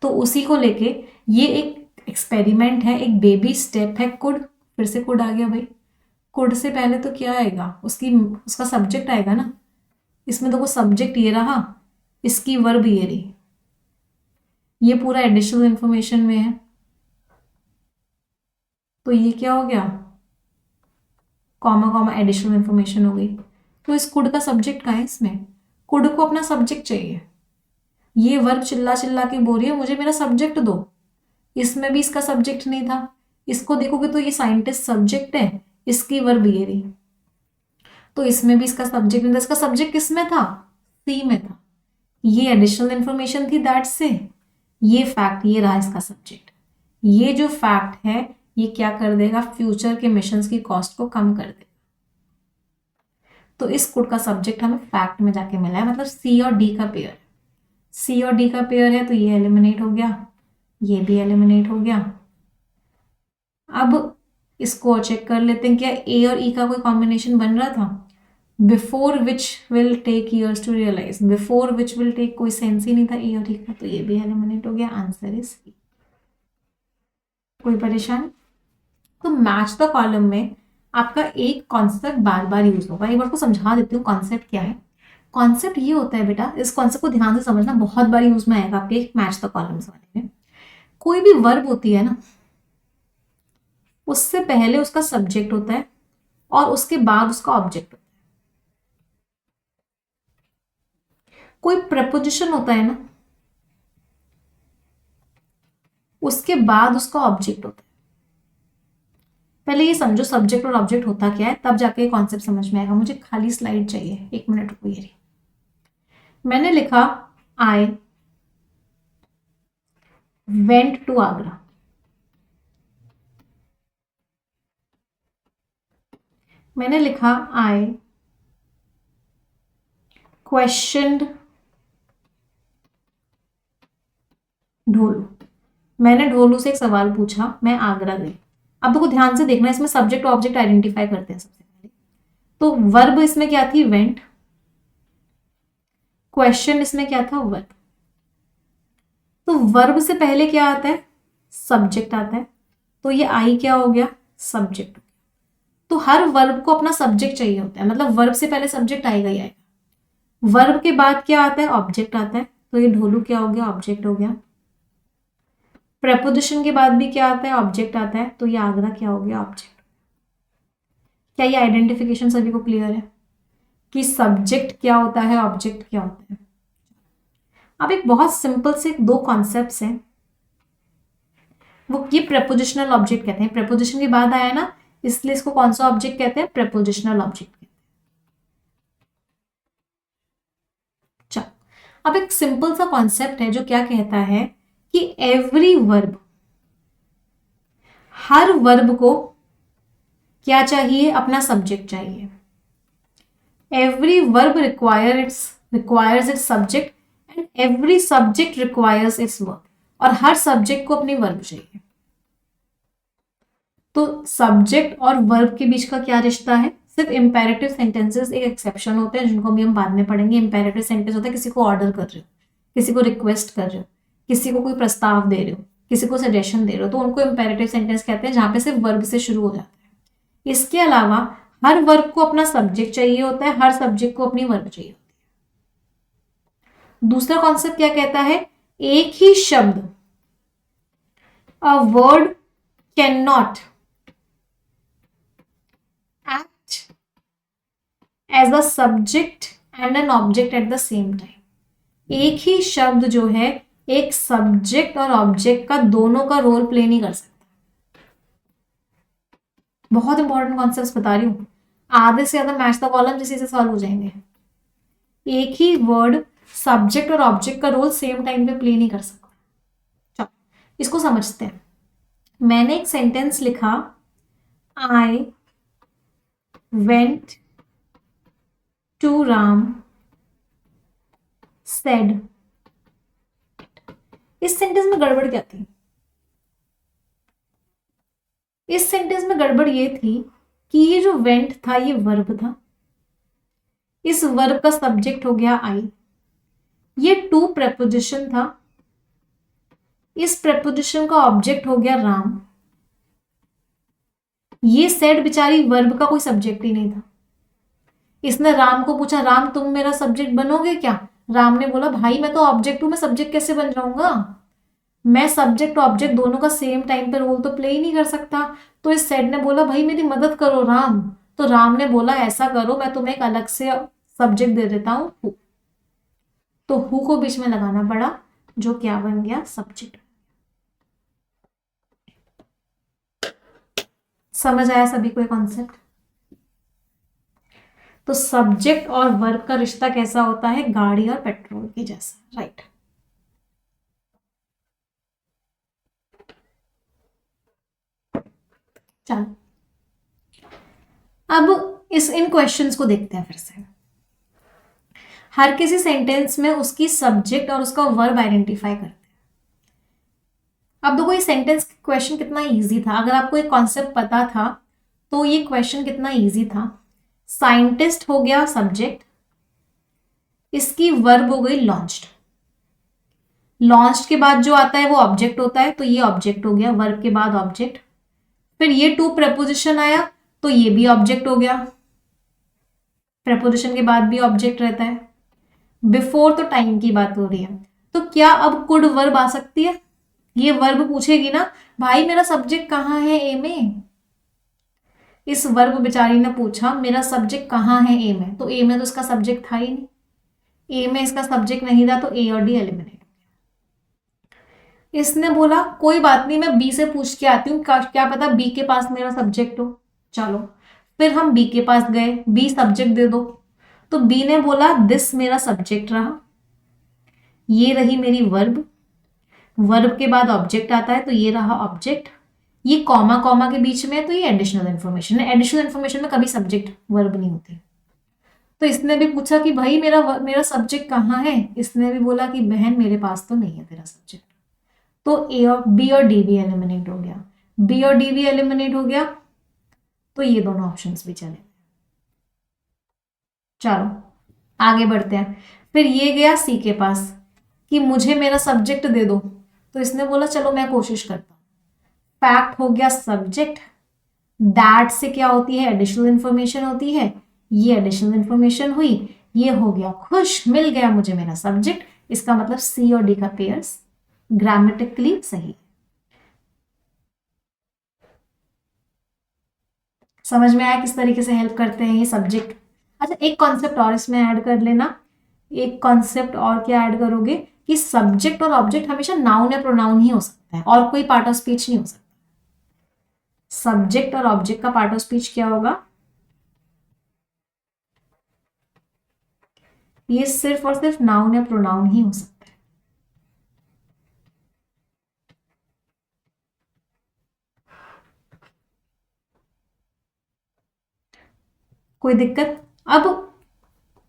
तो उसी को लेके ये एक एक्सपेरिमेंट है, एक बेबी स्टेप है। कुड, फिर से कुड आ गया भाई। कुड से पहले तो क्या आएगा, उसका सब्जेक्ट आएगा ना। इसमें तो वो सब्जेक्ट ये रहा, इसकी वर्ब ये रही, ये पूरा एडिशनल इंफॉर्मेशन में है, तो ये क्या हो गया, कॉमा कॉमा एडिशनल इंफॉर्मेशन हो गई। तो इस कुड का सब्जेक्ट कहाँ है? इसमें कुड को अपना सब्जेक्ट चाहिए। ये वर्ब चिल्ला चिल्ला के बोल रही है मुझे मेरा सब्जेक्ट दो, इसमें भी इसका सब्जेक्ट नहीं था। इसको देखोगे तो ये साइंटिस्ट सब्जेक्ट है, इसकी वर्ब ये रही, तो इसमें भी इसका सब्जेक्ट नहीं था। इसका सब्जेक्ट किस में था? सी में था। ये एडिशनल इंफॉर्मेशन थी दैट से, ये फैक्ट, ये रहा इसका सब्जेक्ट। ये जो फैक्ट है ये क्या कर देगा, फ्यूचर के मिशंस की कॉस्ट को कम कर देगा। तो इस कुड का सब्जेक्ट हमें फैक्ट में जाके मिला है, मतलब सी और डी का पेयर। सी और डी का पेयर है तो ये एलिमिनेट हो गया, ये भी एलिमिनेट हो गया। अब इसको चेक कर लेते हैं, क्या ए और ई का कोई कॉम्बिनेशन बन रहा था? Before which will take years to realise, before which will take कोई सेंस ही नहीं था ए और ई का, तो ये भी एलिमिनेट हो गया। Answer is C. कोई परेशानी? तो मैच द कॉलम में आपका एक कॉन्सेप्ट बार बार यूज होगा। एक बार को समझा देती हूँ कॉन्सेप्ट क्या है। कॉन्सेप्ट ये होता है बेटा, इस कॉन्सेप्ट को ध्यान से समझना, बहुत बार यूज में आएगा आपके मैच द कॉलम्स वाले में। कोई भी वर्ब होती है ना, उससे पहले उसका सब्जेक्ट होता है और उसके बाद उसका ऑब्जेक्ट होता है। कोई प्रपोजिशन होता है ना, उसके बाद उसका ऑब्जेक्ट होता है। पहले ये समझो सब्जेक्ट और ऑब्जेक्ट होता क्या है, तब जाके कॉन्सेप्ट समझ में आएगा। मुझे खाली स्लाइड चाहिए, एक मिनट रुको। ये रही, मैंने लिखा आई वेंट टू आगरा। मैंने लिखा आई क्वेश्चनड ढोलू। मैंने ढोलू से एक सवाल पूछा, मैं आगरा गई। अब देखो ध्यान से देखना, इसमें सब्जेक्ट ऑब्जेक्ट आइडेंटिफाई करते हैं सबसे पहले। तो वर्ब इसमें क्या थी? वेंट। क्वेश्चन इसमें क्या था? वर्ब। तो वर्ब से पहले क्या आता है? सब्जेक्ट आता है, तो ये आई क्या हो गया? सब्जेक्ट। तो हर वर्ब को अपना सब्जेक्ट चाहिए होता है, मतलब वर्ब से पहले सब्जेक्ट आएगा ही आएगा। वर्ब के बाद क्या आता है? ऑब्जेक्ट आता है, तो ये ढोलू क्या हो गया? ऑब्जेक्ट हो गया। प्रेपोजिशन के बाद भी क्या आता है? ऑब्जेक्ट आता है, तो ये आगरा क्या हो गया? ऑब्जेक्ट। क्या ये आइडेंटिफिकेशन सभी को क्लियर है कि सब्जेक्ट क्या होता है, ऑब्जेक्ट क्या होता है? अब एक बहुत सिंपल से दो कॉन्सेप्ट्स हैं, वो ये प्रेपोजिशनल ऑब्जेक्ट कहते हैं। प्रेपोजिशन के बाद आया ना, इसलिए इसको कौन सा ऑब्जेक्ट कहते हैं? प्रेपोजिशनल ऑब्जेक्ट कहते हैं। चलो, अब एक सिंपल सा कॉन्सेप्ट है जो क्या कहता है कि एवरी वर्ब, हर वर्ब को क्या चाहिए? अपना सब्जेक्ट चाहिए। Every verb requires it's subject and every subject requires it's verb. और हर सब्जेक्ट को अपनी वर्ब चाहिए। तो सब्जेक्ट और वर्ब के बीच का क्या रिश्ता है? सिर्फ इंपेरेटिव सेंटेंसेस एक एक्सेप्शन होते हैं जिनको भी हम बाद में पढ़ेंगे। इंपेरेटिव सेंटेंस होता है किसी को ऑर्डर कर रहे हो, किसी को रिक्वेस्ट कर रहे हो, किसी को कोई प्रस्ताव दे रहे हो, किसी को सजेशन दे रहे हो, तो उनको इंपेरेटिव सेंटेंस कहते हैं जहां पे सिर्फ वर्ब से शुरू हो जाता है। इसके अलावा हर वर्ब को अपना सब्जेक्ट चाहिए होता है, हर सब्जेक्ट को अपनी वर्ब चाहिए होती है। दूसरा कॉन्सेप्ट क्या कहता है? एक ही शब्द, a word can not act as a subject and an object at the same time। एक ही शब्द जो है एक सब्जेक्ट और ऑब्जेक्ट का दोनों का रोल प्ले नहीं कर सकता। बहुत इंपॉर्टेंट कॉन्सेप्ट्स बता रही हूं, आधे से ज्यादा मैच द कॉलम जैसे से सॉल्व हो जाएंगे। एक ही वर्ड सब्जेक्ट और ऑब्जेक्ट का रोल सेम टाइम पे प्ले नहीं कर सकता। चलो इसको समझते हैं। मैंने एक सेंटेंस लिखा, I went to Ram said. इस सेंटेंस में गड़बड़ क्या थी? इस सेंटेंस में गड़बड़ ये थी कि ये जो वेंट था ये वर्ब था, इस वर्ब का सब्जेक्ट हो गया आई, ये टू प्रेपोजिशन था, इस प्रेपोजिशन का ऑब्जेक्ट हो गया राम। ये सेड बेचारी वर्ब का कोई सब्जेक्ट ही नहीं था। इसने राम को पूछा, राम तुम मेरा सब्जेक्ट बनोगे क्या? राम ने बोला, भाई मैं तो ऑब्जेक्ट हूं, मैं सब्जेक्ट कैसे बन जाऊंगा? मैं सब्जेक्ट ऑब्जेक्ट दोनों का सेम टाइम पे रोल तो प्ले ही नहीं कर सकता। तो इस सेड ने बोला, भाई मेरी मदद करो राम। तो राम ने बोला, ऐसा करो मैं तुम्हें एक अलग से सब्जेक्ट दे देता हूं, हु। तो हु को बीच में लगाना पड़ा, जो क्या बन गया? सब्जेक्ट। समझ आया सभी को कॉन्सेप्ट? तो सब्जेक्ट और वर्ब का रिश्ता कैसा होता है? गाड़ी और पेट्रोल के जैसा, राइट। चलो अब इन क्वेश्चंस को देखते हैं फिर से। हर किसी सेंटेंस में उसकी सब्जेक्ट और उसका वर्ब आइडेंटिफाई करते हैं। अब देखो ये सेंटेंस क्वेश्चन कितना इजी था। अगर आपको एक कॉन्सेप्ट पता था तो ये क्वेश्चन कितना इजी था। साइंटिस्ट हो गया सब्जेक्ट, इसकी वर्ब हो गई लॉन्च्ड। लॉन्च्ड के बाद जो आता है वो ऑब्जेक्ट होता है, तो ये ऑब्जेक्ट हो गया, वर्ब के बाद ऑब्जेक्ट। फिर ये टू प्रेपोजिशन आया तो ये भी ऑब्जेक्ट हो गया, प्रेपोजिशन के बाद भी ऑब्जेक्ट रहता है। बिफोर तो टाइम की बात हो रही है, तो क्या अब कुड वर्ब आ सकती है? ये वर्ब पूछेगी ना, भाई मेरा सब्जेक्ट कहाँ है ए में। इस वर्ब बेचारी ने पूछा मेरा सब्जेक्ट कहाँ है ए में, तो ए में तो इसका सब्जेक्ट था ही नहीं, ए में इसका सब्जेक्ट नहीं था, तो ए और डी एलिमिनेट। इसने बोला कोई बात नहीं, मैं बी से पूछ के आती हूँ, क्या पता बी के पास मेरा सब्जेक्ट हो। चलो फिर हम बी के पास गए, बी सब्जेक्ट दे दो। तो बी ने बोला दिस मेरा सब्जेक्ट रहा, ये रही मेरी वर्ब, वर्ब के बाद ऑब्जेक्ट आता है तो ये रहा ऑब्जेक्ट, ये कॉमा कॉमा के बीच में है तो ये एडिशनल इन्फॉर्मेशन है। एडिशनल इन्फॉर्मेशन में कभी सब्जेक्ट वर्ब नहीं होती। तो इसने भी पूछा कि भाई मेरा सब्जेक्ट कहाँ है, इसने भी बोला कि बहन मेरे पास तो नहीं है तेरा सब्जेक्ट। तो ए और बी और डी भी एलिमिनेट हो गया, बी और डी भी एलिमिनेट हो गया, तो ये दोनों ऑप्शंस भी चले। चलो आगे बढ़ते हैं। फिर ये गया सी के पास कि मुझे मेरा सब्जेक्ट दे दो, तो इसने बोला चलो मैं कोशिश करता हूं। फैक्ट हो गया सब्जेक्ट, दैट से क्या होती है? एडिशनल इंफॉर्मेशन होती है, ये एडिशनल इंफॉर्मेशन हुई, ये हो गया खुश, मिल गया मुझे मेरा सब्जेक्ट। इसका मतलब सी और डी का पेयर्स ग्रामेटिकली सही। समझ में आया किस तरीके से हेल्प करते हैं ये सब्जेक्ट? अच्छा एक कॉन्सेप्ट और इसमें ऐड कर लेना। एक कॉन्सेप्ट और क्या ऐड करोगे कि सब्जेक्ट और ऑब्जेक्ट हमेशा नाउन या प्रोनाउन ही हो सकता है, और कोई पार्ट ऑफ स्पीच नहीं हो सकता। सब्जेक्ट और ऑब्जेक्ट का पार्ट ऑफ स्पीच क्या होगा? ये सिर्फ और सिर्फ नाउन या प्रोनाउन ही हो सकता है। कोई दिक्कत? अब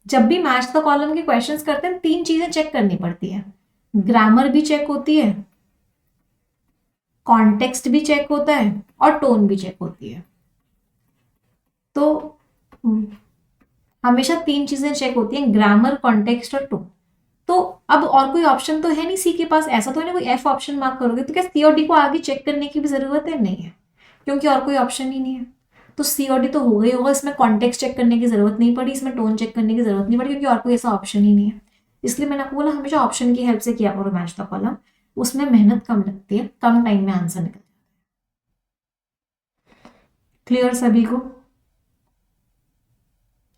जब भी मैच द कॉलम के क्वेश्चंस करते हैं, तीन चीजें चेक करनी पड़ती है। ग्रामर भी चेक होती है, कॉन्टेक्स्ट भी चेक होता है और टोन भी चेक होती है। तो हमेशा 3 चीजें चेक होती हैं, ग्रामर, कॉन्टेक्स्ट और टोन। तो अब और कोई ऑप्शन तो है नहीं सी के पास, ऐसा तो है ना कोई एफ ऑप्शन मार्क करोगे तो क्या सी और डी को आगे चेक करने की भी जरूरत है? नहीं है, क्योंकि और कोई ऑप्शन ही नहीं है। तो सी और डी तो हो गई होगा, इसमें कॉन्टेक्स्ट चेक करने की जरूरत नहीं पड़ी, इसमें टोन चेक करने की जरूरत नहीं पड़ी, क्योंकि और कोई ऐसा ऑप्शन ही नहीं है। इसलिए मैंने आपको बोला हमेशा ऑप्शन की हेल्प से किया करो मैच द कॉलम, उसमें मेहनत कम लगती है, कम टाइम में आंसर निकल। क्लियर सभी को?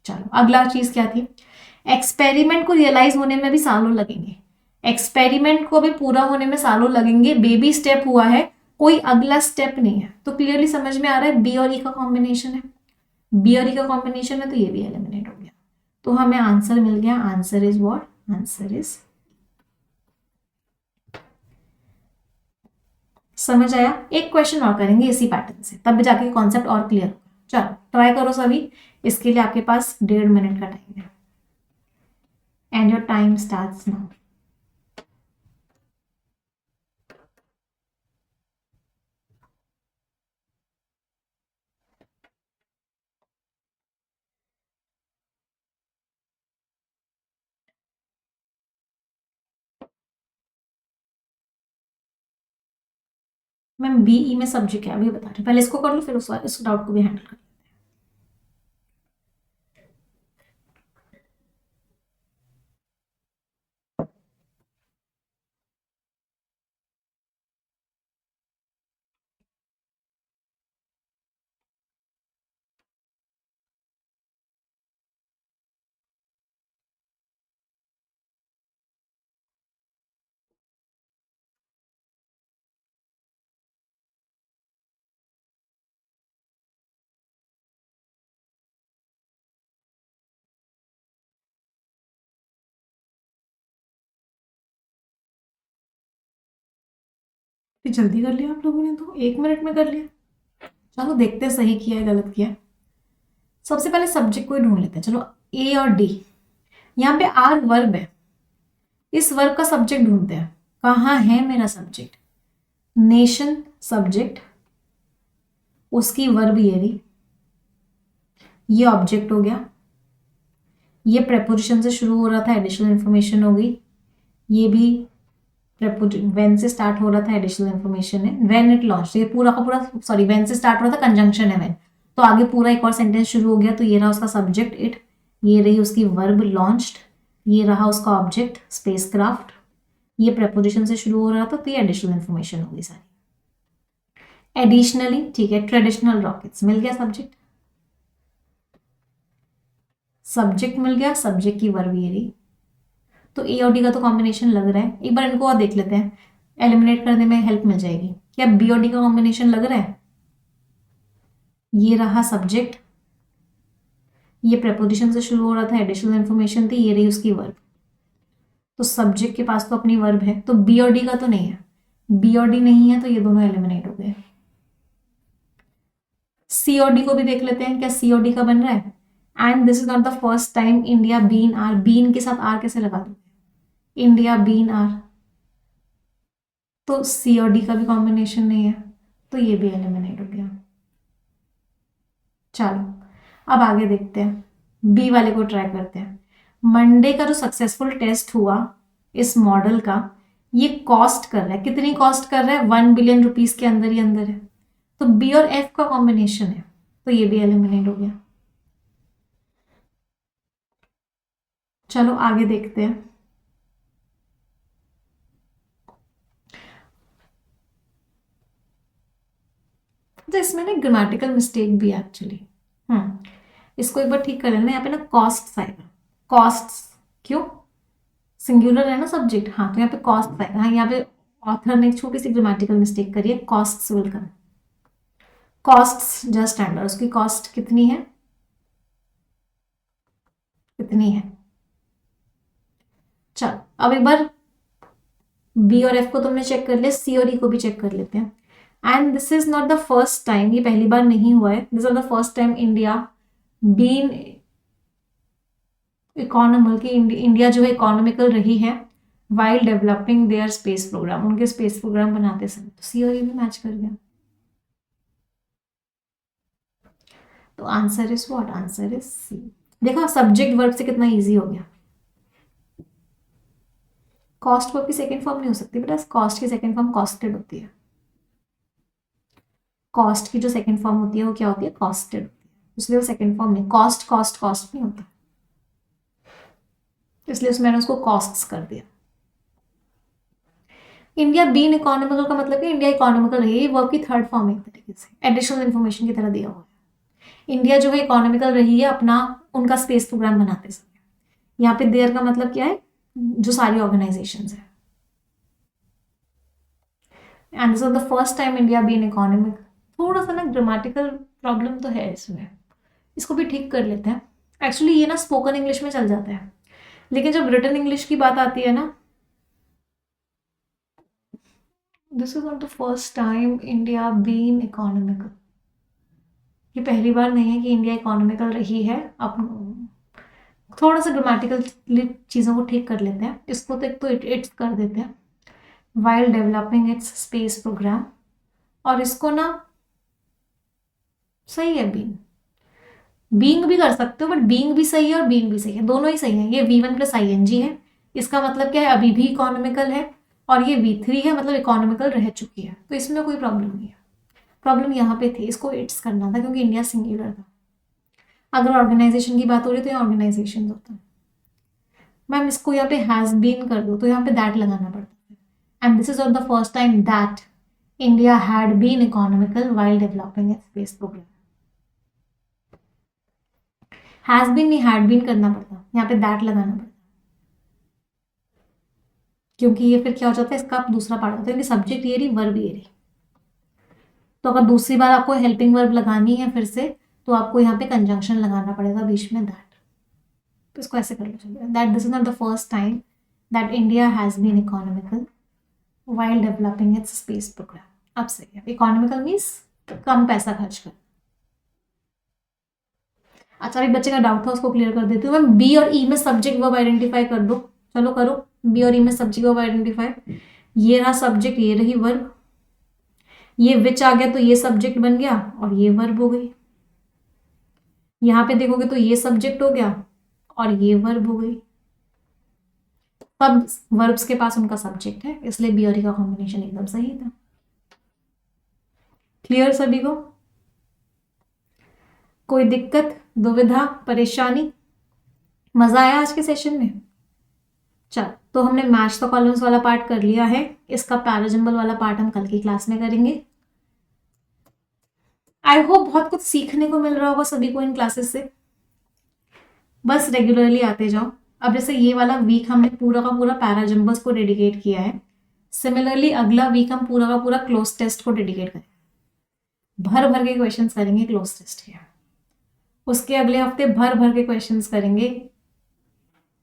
चलो अगला चीज क्या थी, एक्सपेरिमेंट को रियलाइज होने में भी सालों लगेंगे। एक्सपेरिमेंट को भी पूरा होने में सालों लगेंगे, बेबी स्टेप हुआ है, कोई अगला स्टेप नहीं है। तो क्लियरली समझ में आ रहा है बी और ई का कॉम्बिनेशन है, बी और ई का कॉम्बिनेशन है, तो ये भी एलिमिनेट हो गया। तो हमें आंसर मिल गया, answer is what, answer is. समझ आया? एक क्वेश्चन और करेंगे इसी पैटर्न से, तब जाके कॉन्सेप्ट और क्लियर होगा। चलो ट्राई करो सभी, इसके लिए आपके पास 1.5 मिनट का टाइम है, and your time starts now. Ma'am BE में सब्जेक्ट क्या अभी बता रही हूँ, पहले इसको कर लो फिर उस डाउट को भी हैंडल कर। जल्दी कर लिया आप लोगों ने, तो 1 मिनट में कर लिया। चलो देखते हैं सही किया है गलत किया है। सबसे पहले सब्जेक्ट को ही ढूंढ लेते हैं। चलो ए और डी, यहाँ पे आर वर्ब है, इस वर्ब का सब्जेक्ट ढूंढते हैं। कहाँ है मेरा सब्जेक्ट? नेशन सब्जेक्ट, उसकी वर्ब ये रही, ये ऑब्जेक्ट हो गया, ये प्रेपोजिशन से शुरू हो रहा था, एडिशनल इंफॉर्मेशन हो गई, ये भी वेन से स्टार्ट हो रहा था, एडिशनल इंफॉर्मेशन है, वेन इट लॉन्च, ये पूरा का पूरा, सॉरी वेन से स्टार्ट हो रहा था, कंजंक्शन है वेन, तो आगे पूरा एक और सेंटेंस शुरू हो गया, तो ये रहा उसका सब्जेक्ट इट, ये रही उसकी वर्ब लॉन्च्ड, ये रहा उसका ऑब्जेक्ट स्पेसक्राफ्ट, ये प्रेपोजिशन से शुरू हो रहा था, तो ये एडिशनल इंफॉर्मेशन हो गई सारी। एडिशनली ठीक है, ट्रेडिशनल रॉकेट्स मिल गया सब्जेक्ट, सब्जेक्ट मिल गया, सब्जेक्ट की वर्ब ये रही। तो ए और डी का तो कॉम्बिनेशन लग रहा है, एक बार इनको और देख लेते हैं, एलिमिनेट करने में हेल्प मिल जाएगी। क्या बी और डी का कॉम्बिनेशन लग रहा है? ये रहा सब्जेक्ट, ये प्रेपोजिशन से शुरू हो रहा था, एडिशनल इंफॉर्मेशन थी, ये रही उसकी वर्ब। तो सब्जेक्ट के पास तो अपनी वर्ब है, तो बी और डी का तो नहीं है, बी और डी नहीं है, तो ये दोनों एलिमिनेट हो गए। सी और डी को भी देख लेते हैं, क्या सी और डी का बन रहा है? And this is not the first time India been आर, बीन के साथ आर कैसे लगा दोगे? इंडिया बीन आर, तो सी और डी का भी कॉम्बिनेशन नहीं है, तो ये भी एलिमिनेट हो गया। चलो अब आगे देखते हैं, बी वाले को ट्राई करते हैं। मंडे का जो सक्सेसफुल टेस्ट हुआ इस मॉडल का, ये कॉस्ट कर रहा है, कितनी कॉस्ट कर रहा है? 1 बिलियन रुपीस के अंदर ही अंदर है, तो बी और एफ का कॉम्बिनेशन है, तो ये भी एलिमिनेट हो गया। चलो आगे देखते हैं। तो इसमें ना ग्रामेटिकल मिस्टेक भी है एक्चुअली, इसको एक बार ठीक कर लेना। यहाँ पे ना कॉस्ट आएगा, कॉस्ट्स, क्यों? सिंगुलर है ना सब्जेक्ट, हाँ, तो यहाँ पे कॉस्ट आएगा। हाँ, यहाँ पे ऑथर ने एक छोटी सी ग्रामेटिकल मिस्टेक करी है, costs will come, costs just standard, उसकी कॉस्ट कितनी है? कितनी है? चलो अब एक बार बी और एफ को तुमने चेक कर लिया, सी और ई को भी चेक कर लेते हैं। And this is not the first time, ये पहली बार नहीं हुआ है, this is the first time India been economical, की इंडिया जो है इकोनॉमिकल रही है, while developing their space programme, उनके स्पेस प्रोग्राम बनाते समय। तो सी और ए भी मैच कर गया। तो answer is what? Answer is C. देखो सब्जेक्ट वर्ब से कितना इजी हो गया। कॉस्ट वर्ब की सेकंड फॉर्म नहीं हो सकती बेटा, कॉस्ट की सेकंड फॉर्म कॉस्टेड होती है। कॉस्ट की जो सेकंड फॉर्म होती है वो क्या होती है? कॉस्टेड होती है, इसलिए वो सेकंड फॉर्म नहीं। कॉस्ट कॉस्ट कॉस्ट नहीं होता, इसलिए उसमें मैंने उसको कॉस्ट्स कर दिया। इंडिया बीन इकोनॉमिकल का मतलब कि इंडिया इकोनॉमिकल रही है, वर्ब की थर्ड फॉर्म है एक तरीके से, एडिशनल इन्फॉर्मेशन की तरह दिया हुआ है। इंडिया जो है इकोनॉमिकल रही है अपना उनका स्पेस प्रोग्राम बनाते समय। यहाँ पे देयर का मतलब क्या है? जो सारी ऑर्गेनाइजेशंस है। And this is the first time India been economic. थोड़ा सा ना ग्रामेटिकल प्रॉब्लम तो है इसमें, इसको भी ठीक कर लेते हैं। एक्चुअली ये ना स्पोकन इंग्लिश में चल जाता है, लेकिन जब रिटन इंग्लिश की बात आती है ना, this is not the first time India been economical. ये पहली बार नहीं है कि इंडिया इकोनॉमिकल रही है। अब थोड़ा सा ग्रामेटिकल चीज़ों को ठीक कर लेते हैं। इसको तो एक तो इट्स कर देते हैं, while developing its space program. और इसको ना सही है बीन, बीइंग भी कर सकते हो, बट बीइंग भी सही है और बीइंग भी सही है, दोनों ही सही है। ये V1 प्लस ING है, इसका मतलब क्या है? अभी भी इकोनॉमिकल है। और ये V3 है, मतलब इकोनॉमिकल रह चुकी है, तो इसमें कोई प्रॉब्लम नहीं है। प्रॉब्लम यहाँ पे थी, इसको इट्स करना था क्योंकि इंडिया सिंगुलर था। अगर ऑर्गेनाइजेशन की बात हो रही तो यहाँ ऑर्गेनाइजेशन होता है। मैम इसको यहाँ पे हैज बीन कर दो तो यहाँ पे दैट लगाना पड़ता है। And this is of the first time that India had been economical while developing its space program. Has been नहीं, हैड बीन करना पड़ता, यहाँ पे दैट लगाना पड़ता, क्योंकि ये फिर क्या हो जाता है, इसका दूसरा पार्ट होता है, क्योंकि सब्जेक्ट ये रही, वर्ब ये रही। तो अगर दूसरी बार आपको हेल्पिंग वर्ब लगानी है फिर से, तो आपको यहाँ पे कंजंक्शन लगाना पड़ेगा बीच में, दैट। तो इसको ऐसे कर लो, चलिए, that this is not the first time that India has been economical while developing its space program. अब सही है, इकोनॉमिकल मीन्स कम पैसा खर्च कर। अच्छा, एक बच्चे का डाउट था, उसको क्लियर कर देती हूँ। मैम बी और ई में सब्जेक्ट वर्ब आइडेंटिफाई कर दो, चलो करो। बी और ई में सब्जेक्ट वर्ब आइडेंटिफाई। ये रहा सब्जेक्ट, ये रही वर्ब, ये विच आ गया तो ये सब्जेक्ट बन गया और ये वर्ब हो गई। यहां पे देखोगे तो ये सब्जेक्ट हो गया और ये वर्ब हो गई। सब वर्ब्स के पास उनका सब्जेक्ट है, इसलिए बी और ई का कॉम्बिनेशन एकदम सही था। क्लियर सभी को? कोई दिक्कत, दुविधा, परेशानी? मजा आया आज के सेशन में? चल, तो हमने मैच द कॉलम्स वाला पार्ट कर लिया है, इसका पैराजंबल वाला पार्ट हम कल की क्लास में करेंगे। आई होप बहुत कुछ सीखने को मिल रहा होगा सभी को इन क्लासेस से। बस रेगुलरली आते जाओ। अब जैसे ये वाला वीक हमने पूरा का पूरा पैराजंबल्स को डेडिकेट किया है, सिमिलरली अगला वीक हम पूरा का पूरा क्लोज टेस्ट को डेडिकेट करेंगे। भर भर के क्वेश्चंस करेंगे क्लोज टेस्ट के। उसके अगले हफ्ते भर भर के क्वेश्चंस करेंगे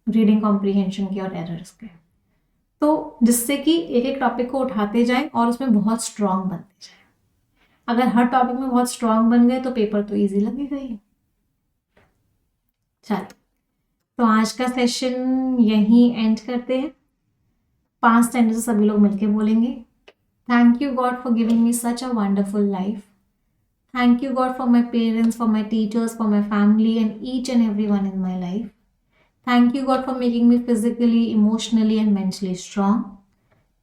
रीडिंग कॉम्प्रीहेंशन के और एरर्स के। तो जिससे कि एक एक टॉपिक को उठाते जाएं और उसमें बहुत स्ट्रांग बनते जाएं। अगर हर टॉपिक में बहुत स्ट्रांग बन गए तो पेपर तो इजी लगेगा ही। चलो, तो आज का सेशन यहीं एंड करते हैं। 5 सेंटेंस सभी लोग मिलके बोलेंगे। Thank you God for giving me such a wonderful life. Thank you God for my parents, for my teachers, for my family and each and everyone in my life. Thank you God for making me physically, emotionally and mentally strong.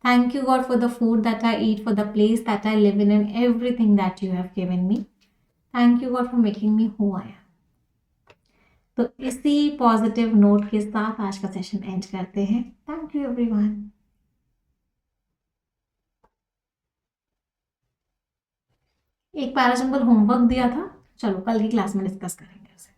Thank you God for the food that I eat, for the place that I live in and everything that you have given me. Thank you God for making me who I am. तो इसी positive note के साथ आज का session and करते हैं। Thank you everyone. एक parajumble homework दिया था, चलो कल की क्लास में डिस्कस करेंगे उसे।